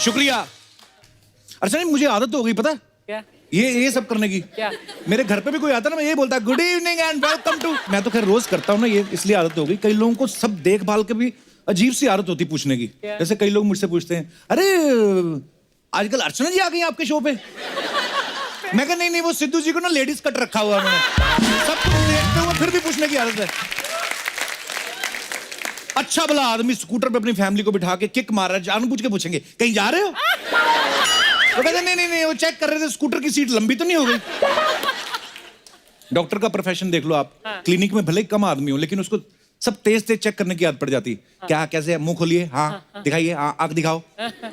शुक्रिया। अच्छा नहीं, मुझे आदत हो गई पता है क्या? ये सब करने की। क्या? मेरे घर पे भी कोई आता ना, मैं ये बोलता good evening and welcome to. मैं तो खैर रोज करता हूँ ना ये, इसलिए आदत हो गई। कई लोगों को सब देखभाल के भी अजीब सी आदत होती पूछने की। जैसे कई लोग मुझसे पूछते हैं, अरे आजकल अर्चना जी आ गई आपके शो पे। मैं कहा नहीं, वो सिद्धू जी को ना लेडीज कट रखा हुआ मैंने। सब कुछ देखते हुए फिर भी पूछने की आदत है। अच्छा भला आदमी स्कूटर पे अपनी फैमिली को बिठा के किक मार रहा है, जानबूझ के पूछेंगे कहीं जा रहे हो? वो कहते नहीं, वो चेक कर रहे थे स्कूटर की सीट लंबी तो नहीं हो गई। डॉक्टर का प्रोफेशन देख लो आप। क्लिनिक में भले ही कम आदमी हो, लेकिन उसको सब तेज चेक करने की आदत पड़ जाती। क्या कैसे, मुंह खोलिए, हाँ दिखाइए, हाँ आंख दिखाओ,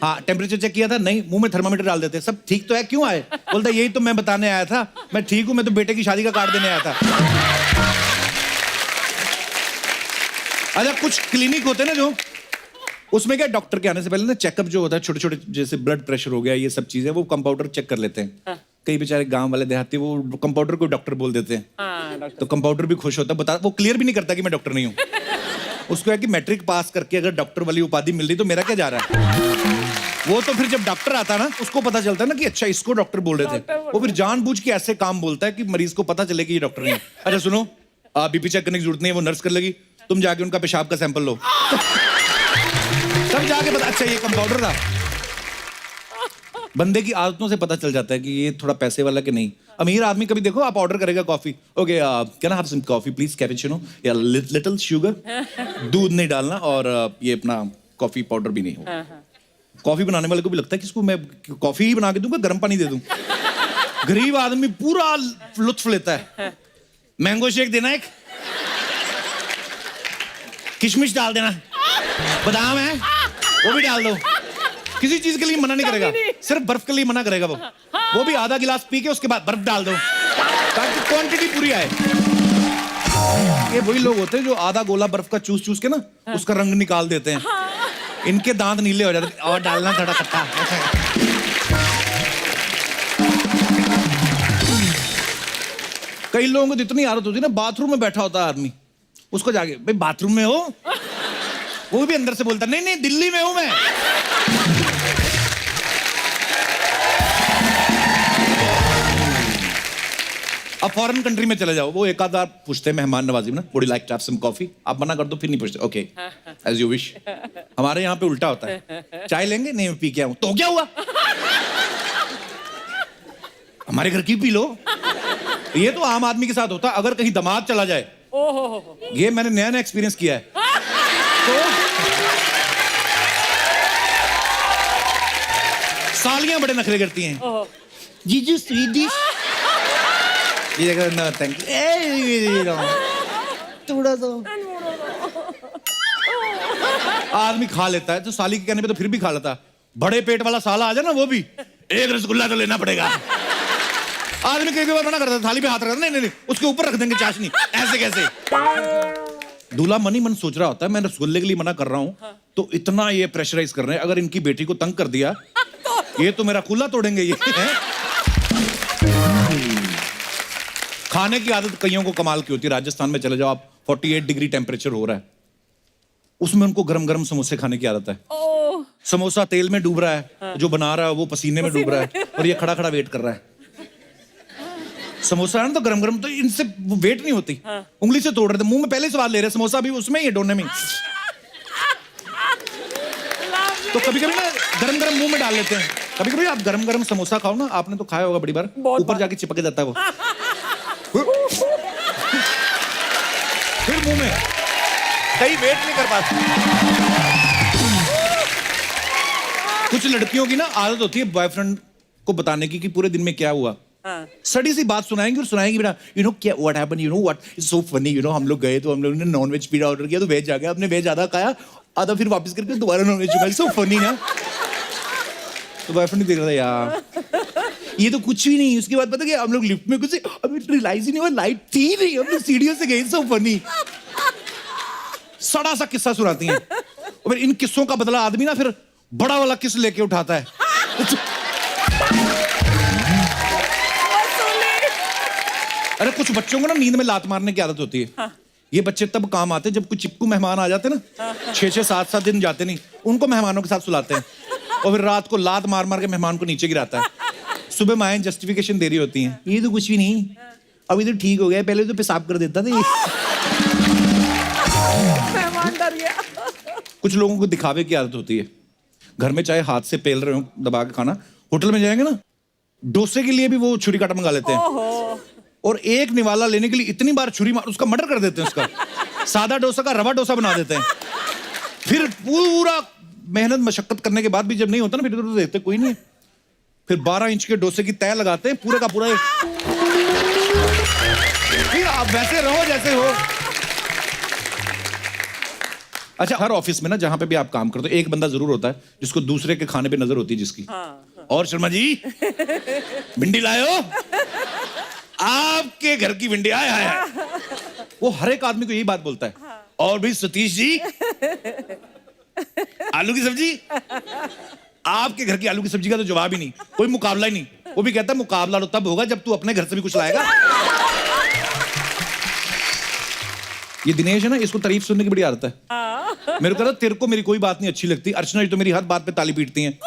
हाँ टेम्परेचर चेक किया था, नहीं मुंह में थर्मामीटर डाल देते, सब ठीक तो है, क्यों आए? बोलता यही तो मैं बताने आया था, मैं ठीक हूं, मैं तो बेटे की शादी का कार्ड देने आया था। अच्छा कुछ क्लिनिक होते ना जो, उसमें क्या डॉक्टर के आने से पहले ना चेकअप जो होता है, छोटे छोटे जैसे ब्लड प्रेशर हो गया, ये सब चीजें वो कंपाउंडर चेक कर लेते हैं। कई बेचारे गांव वाले देहाती वो कंपाउंडर को डॉक्टर बोल देते हैं। तो कंपाउंडर भी खुश होता है, बता वो क्लियर भी नहीं करता कि मैं डॉक्टर नहीं हूँ। उसको है कि मैट्रिक पास करके अगर डॉक्टर वाली उपाधि मिल रही तो मेरा क्या जा रहा है। वो तो फिर जब डॉक्टर आता ना उसको पता चलता है ना कि अच्छा इसको डॉक्टर बोल रहे थे। वो फिर जानबूझ के ऐसे काम बोलता है कि मरीज को पता चले कि ये डॉक्टर नहीं है। अच्छा सुनो, बीपी चेक करने की जरूरत नहीं है, वो नर्स कर लेगी, तुम जाके उनका पेशाब का सैंपल लो। तब जाके पता, अच्छा ये कंपाउंडर था। बंदे की आदतों से पता चल जाता है कि ये थोड़ा पैसे वाला कि नहीं। अमीर आदमी कभी देखो, आप ऑर्डर करेगा coffee, okay can I have some coffee please, cappuccino या लिटिल शुगर, दूध नहीं डालना, और ये अपना कॉफी पाउडर भी नहीं हो। कॉफी बनाने वाले को भी लगता है कि इसको मैं कॉफी ही बना के दूंगा, गर्म पानी दे दूं। गरीब आदमी पूरा लुत्फ लेता है। मैंगो शेक देना, एक किशमिश डाल देना, बादाम है वो भी डाल दो। किसी चीज के लिए मना नहीं करेगा, सिर्फ बर्फ के लिए मना करेगा वो भी आधा गिलास पी के उसके बाद बर्फ डाल दो ताकि क्वांटिटी पूरी आए। ये वही लोग होते हैं जो आधा गोला बर्फ का चूस चूस के ना उसका रंग निकाल देते हैं। इनके दांत नीले हो जाते हैं, और डालना थोड़ा खट्टा। कई लोगों को इतनी आदत होती है ना, बाथरूम में बैठा होता है आदमी, उसको जाके भाई बाथरूम में हो, वो भी अंदर से बोलता नहीं दिल्ली में हूं मैं। अब फॉरेन कंट्री में चले जाओ, वो एक आध बार पूछते हैं मेहमान नवाजी में ना, would you like to have some coffee, आप मना कर दो फिर नहीं पूछते, ओके एज यू विश। हमारे यहाँ पे उल्टा होता है, चाय लेंगे, नहीं मैं पी के आऊं, तो क्या हुआ, हमारे घर की पी लो। ये तो आम आदमी के साथ होता है। अगर कहीं दामाद चला जाए, ये मैंने नया एक्सपीरियंस किया है, तो सालियां बड़े नखरे करती हैं, जीजू स्वीट डिश, ये जगह ना थैंक यू, थोड़ा सा आदमी खा लेता है, तो साली के कहने पे तो फिर भी खा लेता है। बड़े पेट वाला साला आ जाए ना, वो भी एक रसगुल्ला तो लेना पड़ेगा। आदमी कई बार मना करता है, थाली पे हाथ रखता, नहीं उसके ऊपर रख देंगे चाशनी, ऐसे कैसे। दूल्हा मन ही मन सोच रहा होता है मैं रसगुल्ले के लिए मना कर रहा हूं, तो इतना ये प्रेशराइज कर रहे हैं, अगर इनकी बेटी को तंग कर दिया ये तो मेरा कुल्ला तोड़ेंगे ये। खाने की आदत कईयों को कमाल की होती है। राजस्थान में चले जाओ आप, 48 डिग्री टेम्परेचर हो रहा है, उसमें उनको गरम गरम समोसे खाने की आदत है। समोसा तेल में डूब रहा है, जो बना रहा है वो पसीने में डूब रहा है, और ये खड़ा खड़ा वेट कर रहा है। समोसा है ना तो गरम गरम, तो इनसे वेट नहीं होती, उंगली से तोड़ रहे थे, मुंह में पहले स्वाद ले रहे, समोसा भी उसमें ही डोने में। तो कभी कभी ना गरम गरम मुंह में डाल लेते हैं। कभी कभी आप गरम गरम समोसा खाओ ना, आपने तो खाया होगा बड़ी बार, ऊपर जाके चिपक जाता है वो, फिर मुंह में कहीं वेट नहीं कर पाते। कुछ लड़कियों की ना आदत होती है बॉयफ्रेंड को बताने की कि पूरे दिन में क्या हुआ। सड़ी सी बात सुनाएंगे और सुनाएंगे बेटा, यू नो क्या what happened, you know what is so funny, you know हम लोग गए तो हम लोगों ने नॉन वेज पिज्जा ऑर्डर किया तो वेज आ गया, आपने वेज आधा खाया, आधा फिर वापस करके दोबारा नॉन वेज खाया, सो फनी ना। तो बॉयफ्रेंड देख रहा था यार ये तो कुछ भी नहीं। उसके बाद पता क्या, हम लोग लिफ्ट में कुछ अभी रियलाइज ही नहीं हुआ, लाइट थी नहीं, हम लोग सीढ़ियों से गए, सो फनी। सड़ा सा किस्सा सुनाती हैं, और फिर इन किस्सों का बदला आदमी ना फिर बड़ा वाला किस लेके उठाता है। अरे कुछ बच्चों को ना नींद में लात मारने की आदत होती है। ये बच्चे तब काम आते जब कुछ चिपकू मेहमान आ जाते ना, 6-6, 7-7 दिन जाते नहीं, उनको मेहमानों के साथ सुलाते हैं। और फिर रात को लात मार मार के मेहमान को नीचे गिराता है। सुबह माएँ जस्टिफिकेशन दे रही होती हैं, ये तो कुछ भी नहीं, अभी तो ठीक हो गया, पहले तो पेशाब कर देता था। मेहमान डर गया। कुछ लोगों को दिखावे की आदत होती है, घर में चाहे हाथ से पेल रहे हो दबा के खाना, होटल में जाएंगे ना, डोसे के लिए भी वो छुरी काटा मंगा लेते हैं, और एक निवाला लेने के लिए इतनी बार छुरी मार उसका मर्डर कर देते हैं, उसका सादा डोसा का रवा डोसा बना देते हैं। फिर पूरा मेहनत मशक्कत करने के बाद भी जब नहीं होता ना, फिर तो देते कोई नहीं, फिर 12 इंच के डोसे की तय लगाते हैं पूरे का पूरा। फिर आप वैसे रहो जैसे हो। अच्छा, हर ऑफिस में ना जहां पे भी आप काम करते हो, एक बंदा जरूर होता है जिसको दूसरे के खाने पे नजर होती है, जिसकी और शर्मा जी भिंडी लायो, आपके घर की भिंडी आया है। वो हर एक आदमी को यही बात बोलता है। और भी सतीश जी आलू की सब्जी, आपके घर की आलू की सब्जी का तो जवाब ही नहीं, कोई मुकाबला ही नहीं। वो भी कहता है मुकाबला तो तब होगा जब तू अपने घर से भी कुछ लाएगा। ये दिनेश है ना, इसको तारीफ सुनने की बड़ी आदत है। मेरे को कहता तेरे को मेरी कोई बात नहीं अच्छी लगती, अर्चना जी तो मेरी हर बात पे ताली पीटती हैं।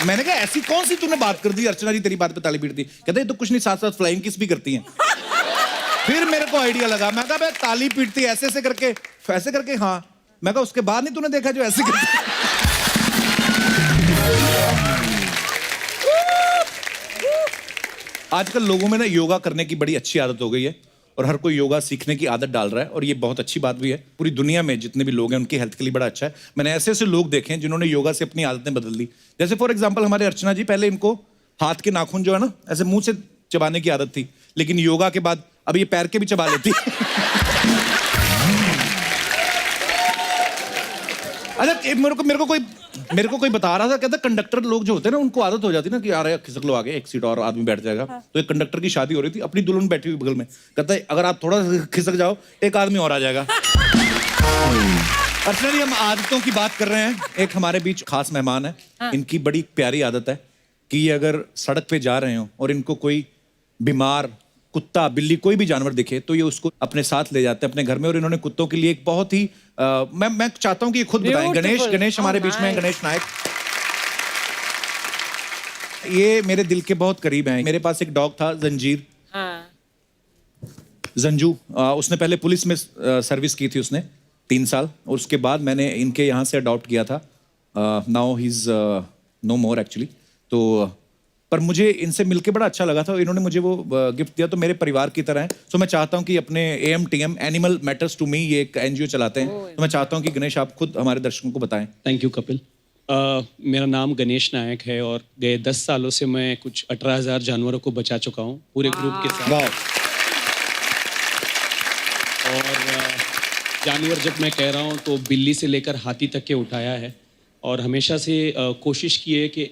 मैंने कहा ऐसी कौन सी तूने बात कर दी अर्चना जी तेरी बात पे ताली पीटती? कहते ये तो कुछ नहीं, साथ साथ फ्लाइंग किस भी करती हैं। फिर मेरे को आइडिया लगा, मैं कहा ताली पीटती ऐसे ऐसे करके, हाँ। मैं कहा उसके बाद नहीं तूने देखा जो ऐसे करती? आजकल लोगों में ना योगा करने की बड़ी अच्छी आदत हो गई है, और हर कोई योगा सीखने की आदत डाल रहा है, और ये बहुत अच्छी बात भी है। पूरी दुनिया में जितने भी लोग हैं उनकी हेल्थ के लिए बड़ा अच्छा है। मैंने ऐसे ऐसे लोग देखे हैं जिन्होंने योगा से अपनी आदतें बदल दी। जैसे फॉर एग्जांपल हमारे अर्चना जी, पहले इनको हाथ के नाखून जो है ना ऐसे मुंह से चबाने की आदत थी, लेकिन योगा के बाद अब ये पैर के भी चबा लेती। अच्छा, मेरे को कोई बता रहा था, कहता कंडक्टर लोग जो होते हैं ना उनको आदत हो जाती है ना कि आ रहे खिसक लो आगे, एक सीट और आदमी बैठ जाएगा। तो एक कंडक्टर की शादी हो रही थी, अपनी दुल्हन बैठी हुई बगल में, कहता है अगर आप थोड़ा खिसक जाओ एक आदमी और आ जाएगा। अर्चना जी, हम आदतों की बात कर रहे हैं। एक हमारे बीच खास मेहमान है, इनकी बड़ी प्यारी आदत है कि ये अगर सड़क पे जा रहे हो और इनको कोई बीमार कुत्ता बिल्ली कोई भी जानवर दिखे तो ये उसको अपने साथ ले जाते हैं अपने घर में। और इन्होंने कुत्तों के लिए एक बहुत ही मैं चाहता हूं कि ये खुद बताएं। गणेश हमारे बीच में है, गणेश नायक। ये मेरे दिल के बहुत करीब हैं। मेरे पास एक डॉग था जंजीर, जंजू। उसने पहले पुलिस में सर्विस की थी उसने 3 साल, और उसके बाद मैंने इनके यहाँ से अडॉप्ट किया था। Now he is no more actually. तो पर मुझे इनसे मिलके बड़ा अच्छा लगा था, इन्होंने मुझे वो गिफ्ट दिया, तो मेरे परिवार की तरह है। तो मैं चाहता हूं कि अपने AMTM animal matters to me ये एक NGO चलाते हैं, तो मैं चाहता हूं कि गणेश आप खुद हमारे दर्शकों को बताएं। Thank you Kapil. मेरा नाम गणेश नायक है, और गए 10 सालों से मैं कुछ 18,000 जानवरों को बचा चुका हूँ पूरे ग्रुप के साथ। और जानवर जब मैं कह रहा हूँ तो बिल्ली से लेकर हाथी तक के उठाया है, और हमेशा से कोशिश की है कि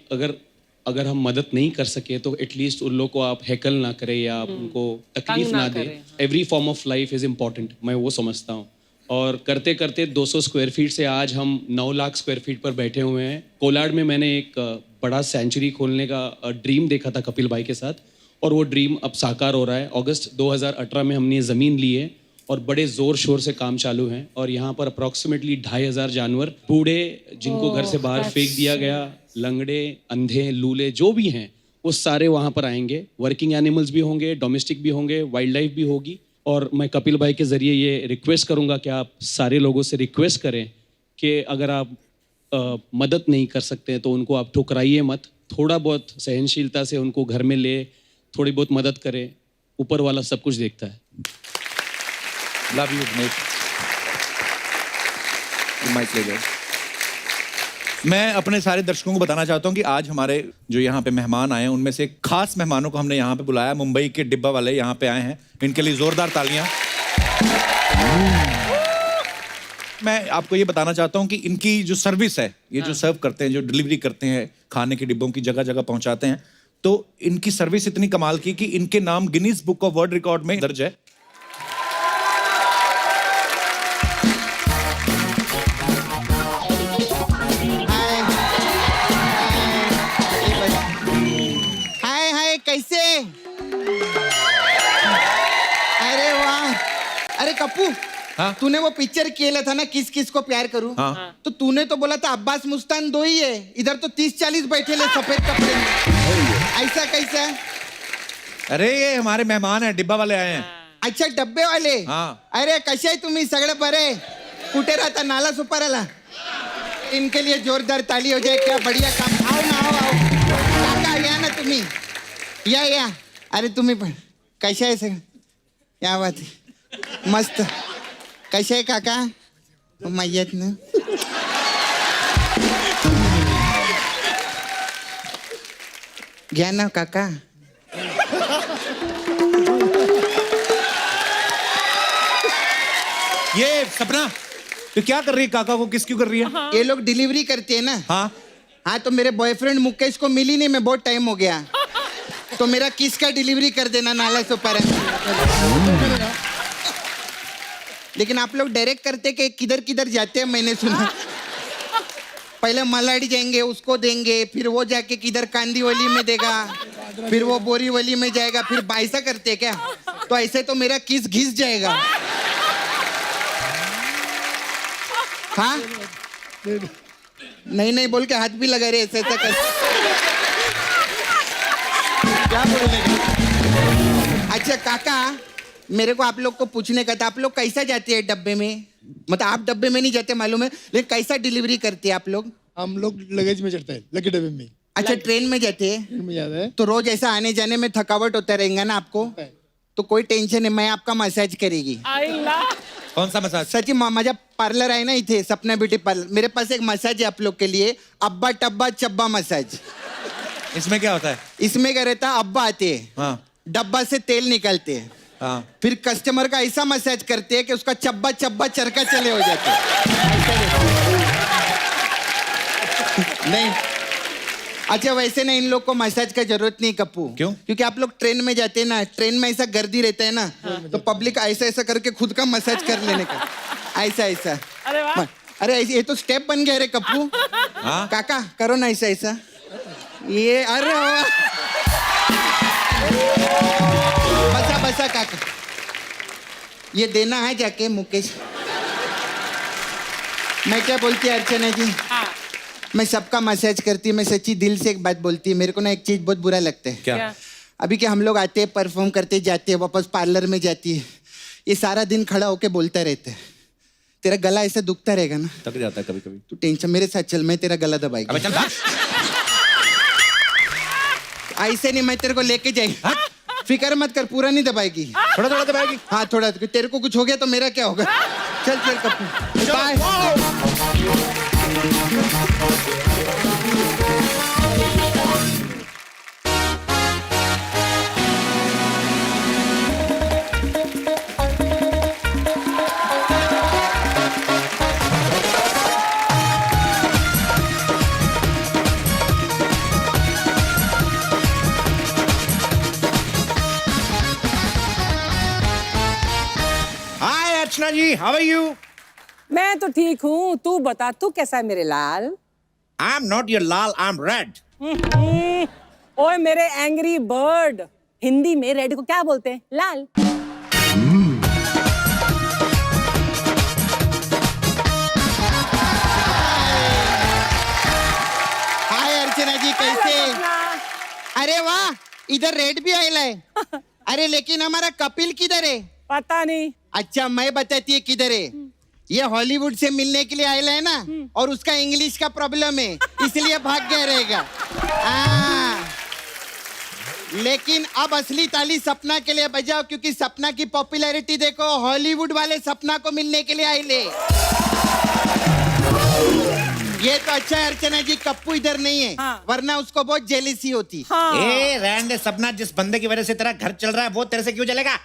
अगर हम मदद नहीं कर सके तो एटलीस्ट उन लोग को आप हैकल ना करें या आप उनको तकलीफ ना दें। Every form of life is important, मैं वो समझता हूँ। और करते करते 200 स्क्वायर फीट से आज हम 9 लाख स्क्वायर फीट पर बैठे हुए हैं। कोलाड में मैंने एक बड़ा सेंचुरी खोलने का ड्रीम देखा था कपिल भाई के साथ, और वो ड्रीम अब साकार हो रहा है। अगस्त 2018 में हमने ज़मीन ली है और बड़े ज़ोर शोर से काम चालू है, और यहाँ पर अप्रॉक्सीमेटली 2,500 जानवर, बूढ़े जिनको घर से बाहर फेंक दिया गया, लंगड़े, अंधे, लूले जो भी हैं, वो सारे वहाँ पर आएंगे। वर्किंग एनिमल्स भी होंगे, डोमेस्टिक भी होंगे, वाइल्ड लाइफ भी होगी। और मैं कपिल भाई के ज़रिए ये रिक्वेस्ट करूँगा कि आप सारे लोगों से रिक्वेस्ट करें कि अगर आप मदद नहीं कर सकते हैं तो उनको आप ठुकराइए मत, थोड़ा बहुत सहनशीलता से उनको घर में ले, थोड़ी बहुत मदद करें। ऊपर वाला सब कुछ देखता है। Love you Ganesh. माइक ले जाओ। मैं अपने सारे दर्शकों को बताना चाहता हूं कि आज हमारे जो यहाँ पे मेहमान आए हैं उनमें से खास मेहमानों को हमने यहाँ पे बुलाया। मुंबई के डिब्बा वाले यहाँ पे आए हैं, इनके लिए जोरदार तालियां। मैं आपको ये बताना चाहता हूँ कि इनकी जो सर्विस है, ये जो सर्व करते हैं, जो डिलीवरी करते हैं, खाने के डिब्बों की जगह जगह पहुंचाते हैं, तो इनकी सर्विस इतनी कमाल की कि इनके नाम Guinness book of world record में दर्ज है। कैसे? अरे वाह! अरे कप्पू, हाँ। तूने वो पिक्चर किया था ना, किस किस को प्यार करूं, हाँ। तो तूने तो बोला था अब्बास मुस्तान दो ही है, इधर तो 30-40 बैठे ले सफेद कपड़े में, ऐसा कैसा? अरे ये हमारे मेहमान हैं, डिब्बा वाले आए हैं. अच्छा डब्बे वाले. हाँ. अरे कसे आहे तुम्ही सगळे बरे? कुठे राहता? नाला सुपाराला. इनके लिए जोरदार ताली हो जाए. क्या बढ़िया काम. आओ ना, आओ काका, या ना तुम्ही, या. अरे तुम्ही पण कशा आहे सगळं? या बात आहे. मस्त. कशा आहे काका? मय्यत ना. घ्या ना काका. ये सपना तो क्या कर रही है? काका को किस क्यों कर रही है? ये लोग डिलीवरी करते हैं ना. हाँ. हाँ तो मेरे बॉयफ्रेंड मुकेश को मिली नहीं, मैं बहुत टाइम हो गया, तो मेरा किस का डिलीवरी कर देना नाला सुपर. लेकिन आप लोग डायरेक्ट करते कि किधर किधर जाते हैं, मैंने सुना. पहले मलाडी जाएंगे, उसको देंगे, फिर वो जाके किधर कांदीवली में देगा, फिर वो बोरीवली में जाएगा, फिर ऐसा करते क्या? तो ऐसे तो मेरा किस घिस जाएगा. हाँ नहीं बोल के हाथ भी लगा रहे ऐसा कर. क्या बोलने का? अच्छा काका, मेरे को आप लोग को पूछने का था, आप लोग कैसा जाते हैं डब्बे में? मतलब आप डब्बे में नहीं जाते मालूम है, लेकिन कैसा डिलीवरी करते हैं आप लोग? हम लोग लगेज में चढ़ते हैं, लकी डब्बे में. अच्छा ट्रेन में जाते हैं? ट्रेन में जाते हैं. तो रोज ऐसा आने जाने में थकावट होता रहेगा ना आपको, तो कोई टेंशन है, मैं आपका मसाज करेगी. कौन सा मसाज? सची माझा पार्लर आहे ना इथे, सपना ब्युटी पार्लर. मेरे पास एक मसाज है आप लोग के लिए, अब्बा टब्बा चब्बा मसाज. इसमें क्या होता है? इसमें क्या रहता है, अब्बा आते हैं, हाँ. डब्बा से तेल निकालते हैं, हाँ. फिर कस्टमर का ऐसा मसाज करते हैं कि उसका चब्बा चब्बा चरका चले हो जाते हैं. नहीं अच्छा, वैसे ना इन लोग को मसाज का जरूरत नहीं कप्पू. क्यों? क्योंकि आप लोग ट्रेन में जाते हैं ना, ट्रेन में ऐसा गर्दी रहता है ना, तो पब्लिक ऐसा ऐसा करके खुद का मसाज कर लेने का, ऐसा. अरे वाह. अरे ये तो स्टेप बन गया रे कप्पू. हाँ? काका करो ना ऐसा. ये अरे वाह. बसा काका, ये देना है जाके मुकेश. मैं क्या बोलती है अर्चना जी, मैं सबका मसाज करती, मैं सच्ची दिल से एक बात बोलती है. मेरे को ना एक चीज बहुत बुरा लगता है. क्या? अभी क्या हम लोग आते हैं, परफॉर्म करते जाते हैं, वापस पार्लर में जाती है, ये सारा दिन खड़ा होके बोलता रहता है. तेरा गला ऐसा दुखता रहेगा ना, थक जाता है कभी कभी. तू टेंशन, मेरे साथ चल, मैं तेरा गला दबाएगा. अबे चल भाग. ऐसे नहीं, मैं तेरे को लेके जाएगी. फिक्र मत कर, पूरा नहीं दबाएगी, थोड़ा थोड़ा दबाएगी. हाँ थोड़ा. तेरे को कुछ हो गया तो मेरा क्या होगा. चल Kappu, bye. Hi Archana ji, how are you? मैं तो ठीक हूँ, तू बता, तू कैसा है मेरे लाल? आई एम नॉट योर लाल, आई एम रेड. ओए मेरे एंग्री बर्ड, हिंदी में रेड को क्या बोलते हैं? लाल. हाय अर्चना जी, कैसे? अरे वाह, इधर रेड भी आयला है. अरे लेकिन हमारा कपिल किधर है? पता नहीं. अच्छा मैं बताती है किधर है. ये हॉलीवुड से मिलने के लिए आयला है ना, और उसका इंग्लिश का प्रॉब्लम है, इसलिए भाग गया रहेगा. लेकिन अब असली ताली सपना के लिए बजाओ, क्योंकि सपना की पॉपुलैरिटी देखो, हॉलीवुड वाले सपना को मिलने के लिए आए. ये तो अच्छा है अर्चना जी, कप्पू इधर नहीं है, हाँ. वरना उसको बहुत जेलिसी होती. हाँ. ए रहने दे सपना, जिस बंदे की वजह से तेरा घर चल रहा है वो तेरे से क्यों चलेगा?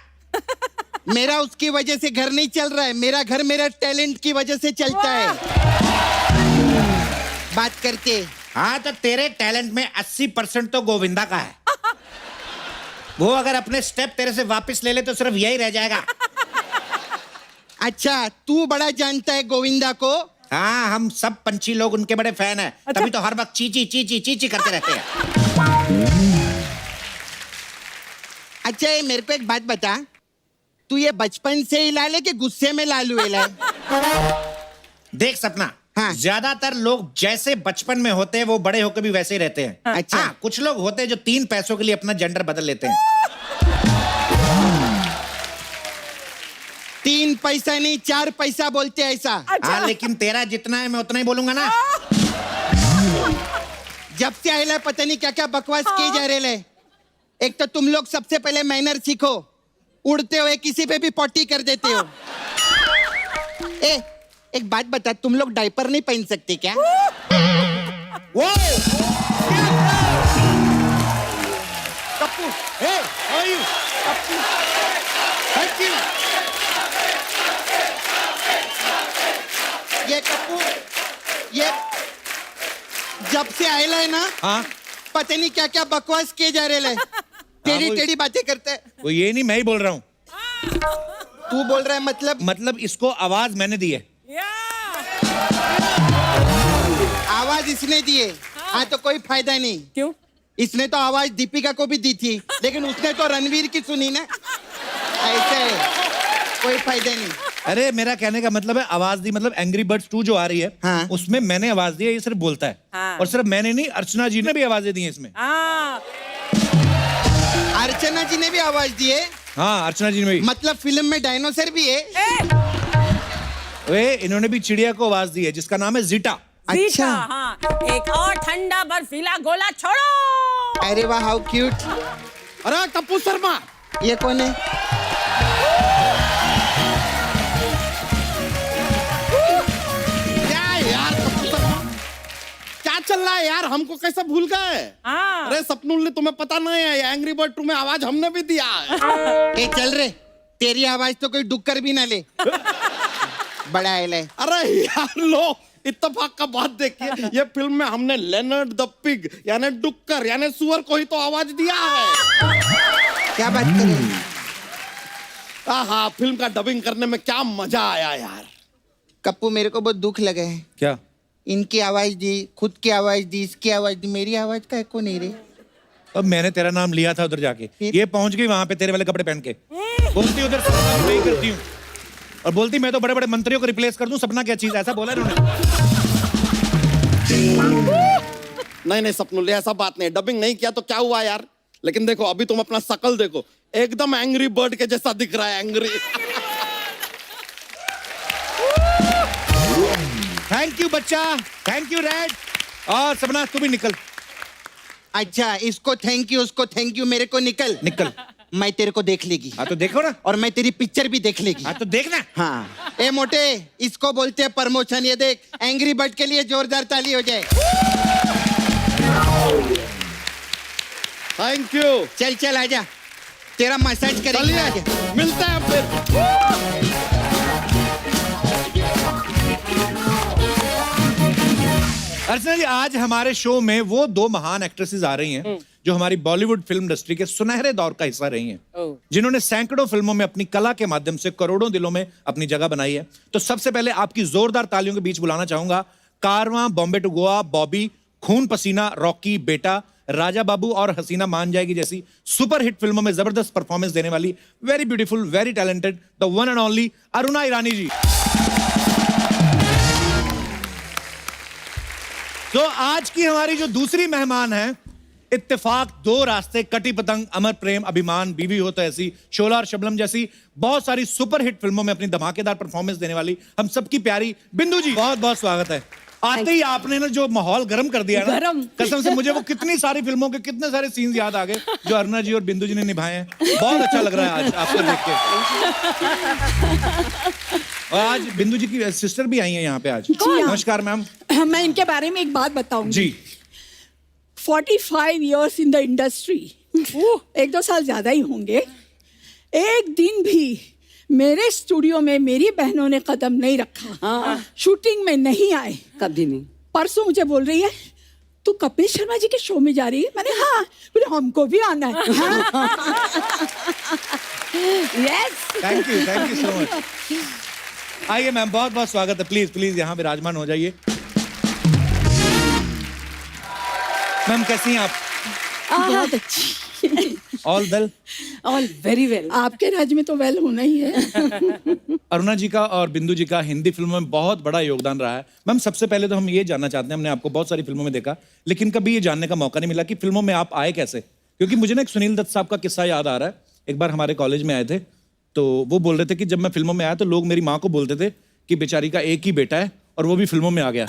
मेरा उसकी वजह से घर नहीं चल रहा है, मेरा घर मेरा टैलेंट की वजह से चलता है. बात करते. हाँ तो तेरे टैलेंट में 80% तो गोविंदा का है. वो अगर अपने स्टेप तेरे से वापस ले ले तो सिर्फ यही रह जाएगा. अच्छा तू बड़ा जानता है गोविंदा को. हाँ, हम सब पंछी लोग उनके बड़े फैन हैं. अच्छा? तभी तो हर वक्त चीची चीची चीची करते रहते हैं. अच्छा ये मेरे को एक बात बता, तू ये बचपन से ही लाले कि गुस्से में लालू है देख सपना, हाँ। ज्यादातर लोग जैसे बचपन में होते हैं वो बड़े होकर भी वैसे ही रहते हैं। अच्छा। हाँ, कुछ लोग होते हैं जो 3 पैसों के लिए अपना जेंडर बदल लेते हैं। 3 पैसा नहीं 4 पैसा बोलते हैं ऐसा। हाँ, लेकिन तेरा जितना है मैं उतना ही बोलूंगा ना। जब से आए पता नहीं क्या क्या बकवास किए जा रहे हैं। एक तो तुम लोग सबसे पहले मैनर सीखो, उड़ते हुए किसी पे भी पॉटी कर देते हो। एक बात बता, तुम लोग डायपर नहीं पहन सकते क्या? वो Kappu, Hey, how are you? Thank you. ये कप्पू, ये जब से आयला है ना, हाँ, पता नहीं क्या क्या बकवास किए जा रहे हैं। टेढ़ी वो- टेढ़ी बातें करते हैं। वो ये नहीं, मैं ही बोल रहा हूँ। तू बोल रहा है मतलब इसको आवाज मैंने दी है। आवाज इसने दिए। हाँ तो कोई फायदा नहीं। क्यों? इसने तो आवाज दीपिका को भी दी थी, लेकिन उसने तो रणवीर की सुनी ना। ऐसे कोई फायदा नहीं। अरे मेरा कहने का मतलब है आवाज दी, मतलब एंग्री बर्ड्स 2 जो आ रही है, हाँ। उसमें मैंने आवाज दी है, ये सिर्फ बोलता है। हाँ। और सिर्फ मैंने नहीं, अर्चना जी ने भी आवाजें दी हैं इसमें। हाँ, अर्चना जी ने भी आवाज दी है। हाँ, अर्चना जी ने भी। मतलब फिल्म में डायनासोर भी है। वे इन्होंने भी चिड़िया को आवाज दी है जिसका नाम है जीटा। अच्छा, हाँ, एक और ठंडा बर्फीला गोला छोड़ो। अरे वाह, हाउ क्यूट। अरे टप्पू शर्मा, ये कौन है? क्या है यार टप्पू शर्मा? क्या चल रहा है यार? हमको कैसे भूल गए? हाँ, अरे सपनुल ने तुम्हें पता नहीं है, एंग्री बर्ड 2 में आवाज हमने भी दिया है। ए चल रे, तेरी आवाज तो कोई डुक्कर भी ना ले। बड़ा है। अरे यार लो, इत्तेफाक का बात देखिए, ये फिल्म में हमने लेनर्ड द पिग यानी डुक्कर यानी सुअर को ही तो आवाज दिया है। क्या बात कर रहे हैं? हाँ, फिल्म का डबिंग करने में क्या मजा आया यार। कप्पू, मेरे को बहुत दुख लगा है। क्या? इनकी आवाज दी, खुद की आवाज दी, इसकी आवाज दी, मेरी आवाज का एको नहीं रे। अब मैंने तेरा नाम लिया था उधर जाके, फिर? ये पहुंच गई वहां पे तेरे वाले कपड़े पहन के, बोलती उधर सपना मैं ही करती हूँ, और बोलती मैं तो बड़े बड़े मंत्रियों को रिप्लेस कर दूं, सपना क्या चीज, ऐसा बोला इन्होंने। नहीं सपनुल, ऐसा बात नहीं, डबिंग नहीं किया तो क्या हुआ यार। लेकिन देखो अभी तुम अपना शकल देखो, एकदम एंग्री बर्ड के जैसा दिख रहा है, एंग्री। थैंक यू बच्चा, थैंक यू रेड। और सपना तू भी निकल। अच्छा, इसको थैंक यू, उसको थैंक यू, मेरे को निकल। निकल। मैं तेरे को देख लेगी। हाँ तो देखो ना। और मैं तेरी पिक्चर भी देख लेगी। हाँ तो देखना। हाँ। ए मोटे, इसको बोलते हैं प्रमोशन। ये देख, एंग्री बर्ड के लिए जोरदार ताली हो जाए। Thank you. चल चल आजा, तेरा मसाज करेंगे चलिए आजा। मिलते हैं फिर। अर्चना जी, आज हमारे शो में वो 2 महान एक्ट्रेसेस आ रही हैं जो हमारी बॉलीवुड फिल्म इंडस्ट्री के सुनहरे दौर का हिस्सा रही हैं, जिन्होंने सैकड़ों फिल्मों में अपनी कला के माध्यम से करोड़ों दिलों में अपनी जगह बनाई है। तो सबसे पहले आपकी जोरदार तालियों के बीच बुलाना चाहूंगा कारवां, बॉम्बे टू गोवा, बॉबी, खून पसीना, रॉकी, बेटा, राजा बाबू और हसीना मान जाएगी जैसी सुपरहिट फिल्मों में जबरदस्त परफॉर्मेंस देने वाली very beautiful, very talented, the one and only Aruna Irani ji. तो आज की हमारी जो दूसरी मेहमान है, इत्तेफाक, 2 रास्ते, कटी पतंग, अमर प्रेम, अभिमान, बीवी हो तो ऐसी, शोला और शबनम जैसी बहुत सारी सुपरहिट फिल्मों में अपनी धमाकेदार परफॉर्मेंस देने वाली हम सबकी प्यारी बिंदु जी, बहुत बहुत स्वागत है। आते ही आपने ना जो माहौल गर्म कर दिया ना, कसम से मुझे वो कितनी सारी फिल्मों के कितने सारे सीन्स याद आ गए जो अरुणा जी और बिंदु जी ने निभाए हैं। बहुत अच्छा लग रहा है आज आपको देख के। और आज बिंदु जी की सिस्टर भी आई हैं यहाँ पे आज। नमस्कार मैम। मैं इनके बारे में एक बात बताऊंगी। जी। 45 years इन द इंडस्ट्री, 1-2 साल ज्यादा ही होंगे। एक दिन भी मेरे स्टूडियो में मेरी बहनों ने कदम नहीं रखा, शूटिंग में नहीं आए, कभी नहीं। परसों मुझे बोल रही है, तू कपिल शर्मा जी के शो में जा रही है? मैंने हाँ, बोले हमको भी आना है। Yes, thank you so much. आइए मैम, बहुत बहुत स्वागत है। प्लीज प्लीज यहाँ विराजमान हो जाइए। मैम कैसी हैं आप? बहुत अच्छी। All well? All very well. आपके राज्य में तो वेल होना ही है। अरुणा जी का और बिंदु जी का हिंदी फिल्मों में बहुत बड़ा योगदान रहा है। मैम सबसे पहले तो हम ये जानना चाहते हैं, हमने आपको बहुत सारी फिल्मों में देखा, लेकिन कभी ये जानने का मौका नहीं मिला कि फिल्मों में आप आए कैसे। क्योंकि मुझे ना एक सुनील दत्त साहब का किस्सा याद आ रहा है। एक बार हमारे कॉलेज में आए थे, तो वो बोल रहे थे कि जब मैं फिल्मों में आया तो लोग मेरी माँ को बोलते थे कि बेचारी का एक ही बेटा है और वो भी फिल्मों में आ गया।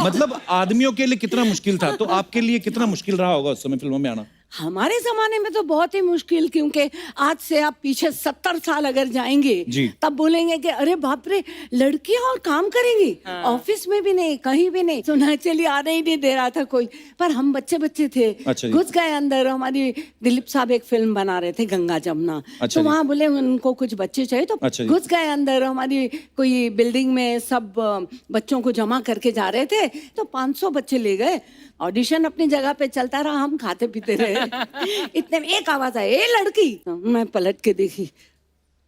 मतलब आदमियों के लिए कितना मुश्किल था, तो आपके लिए कितना मुश्किल रहा होगा उस समय फिल्मों में आना? हमारे जमाने में तो बहुत ही मुश्किल, क्योंकि आज से आप पीछे 70 साल अगर जाएंगे जी। तब बोलेंगे कि अरे बाप रे, लड़कियां और काम करेंगी, ऑफिस में भी नहीं, कहीं भी नहीं, तो नेचुरली आने ही नहीं दे रहा था कोई। पर हम बच्चे बच्चे थे, अच्छा जी। घुस गए अंदर। हमारी दिलीप साहब एक फिल्म बना रहे थे, गंगा जमुना, अच्छा तो जी। वहाँ बोले उनको कुछ बच्चे चाहिए, तो अच्छा जी। घुस गए अंदर। हमारी कोई बिल्डिंग में सब बच्चों को जमा करके जा रहे थे, तो 500 बच्चे ले गए। ऑडिशन अपनी जगह पे चलता रहा, हम खाते पीते रहे। इतने में एक आवाज आई, ए लड़की। मैं पलट के देखी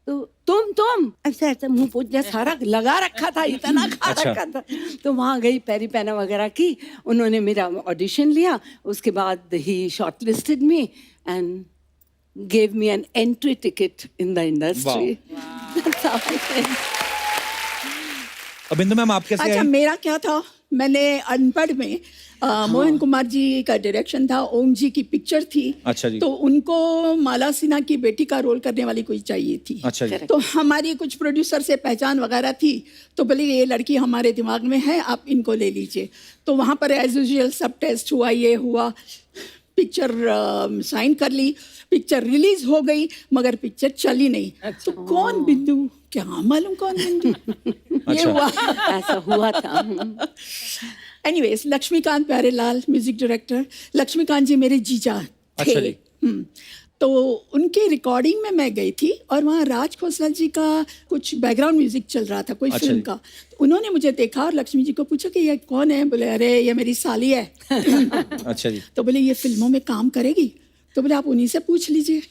तो तुम ऐसे ऐसे मुंह पूछ जैसा सारा लगा रखा था, इतना खा अच्छा। रखा था। तो वहां गई, पैरी पैना वगैरह की, उन्होंने मेरा ऑडिशन लिया। उसके बाद ही shortlisted me and gave me an entry ticket in the industry. That's how it is. और बिंदु मैम आप कैसे अच्छा, आए? मेरा क्या था, मैंने अनपढ़ में मोहन कुमार जी का डायरेक्शन था, ओम जी की पिक्चर थी। अच्छा जी। तो उनको माला सिन्हा की बेटी का रोल करने वाली कोई चाहिए थी। अच्छा जी। तो हमारी कुछ प्रोड्यूसर से पहचान वगैरह थी, तो बोले ये लड़की हमारे दिमाग में है, आप इनको ले लीजिए। तो वहाँ पर एज यूजुअल सब टेस्ट हुआ, ये हुआ, पिक्चर साइन कर ली, पिक्चर रिलीज हो गई, मगर पिक्चर चली नहीं। तो कौन बिंदु, क्या मालूम कौन बिंदु, ये अच्छा। हुआ। ऐसा हुआ था। Anyways, Laxmikant Pyarelal music director, Laxmikant ji मेरे जीजा थे। अच्छा जी। तो उनकी रिकॉर्डिंग में मैं गई थी, और वहाँ राज खोसला जी का कुछ बैकग्राउंड म्यूजिक चल रहा था, कोई अच्छा फिल्म जी। का। तो उन्होंने मुझे देखा और लक्ष्मी जी को पूछा कि ये कौन है। बोले अरे ये मेरी साली है। अच्छा जी। तो बोले ये फिल्मों में काम करेगी, तो बोले आप उन्हीं से पूछ लीजिए।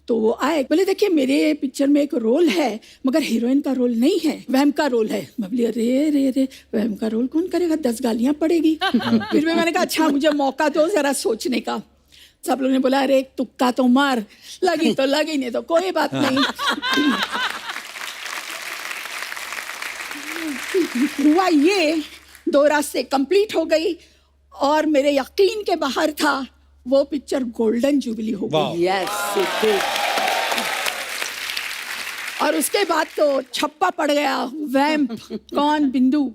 तो वो आए, बोले देखिए मेरे पिक्चर में एक रोल है, मगर हीरोइन का रोल नहीं है, वहम का रोल है। मैं बोली अरे रे रे, वहम का रोल कौन करेगा, 10 गालियां पड़ेगी। फिर भी मैंने कहा अच्छा मुझे मौका दो जरा सोचने का। सब लोगों ने बोला अरे एक तुक्का तो मार, लगी तो लगी, नहीं तो कोई बात नहीं। हुआ ये, 2 रास्ते कंप्लीट हो गई, और मेरे यकीन के बाहर था, वो पिक्चर गोल्डन जुबली हो वाह। गई। Yes, it did. और उसके बाद तो छप्पा पड़ गया, वैम्प कौन बिंदु।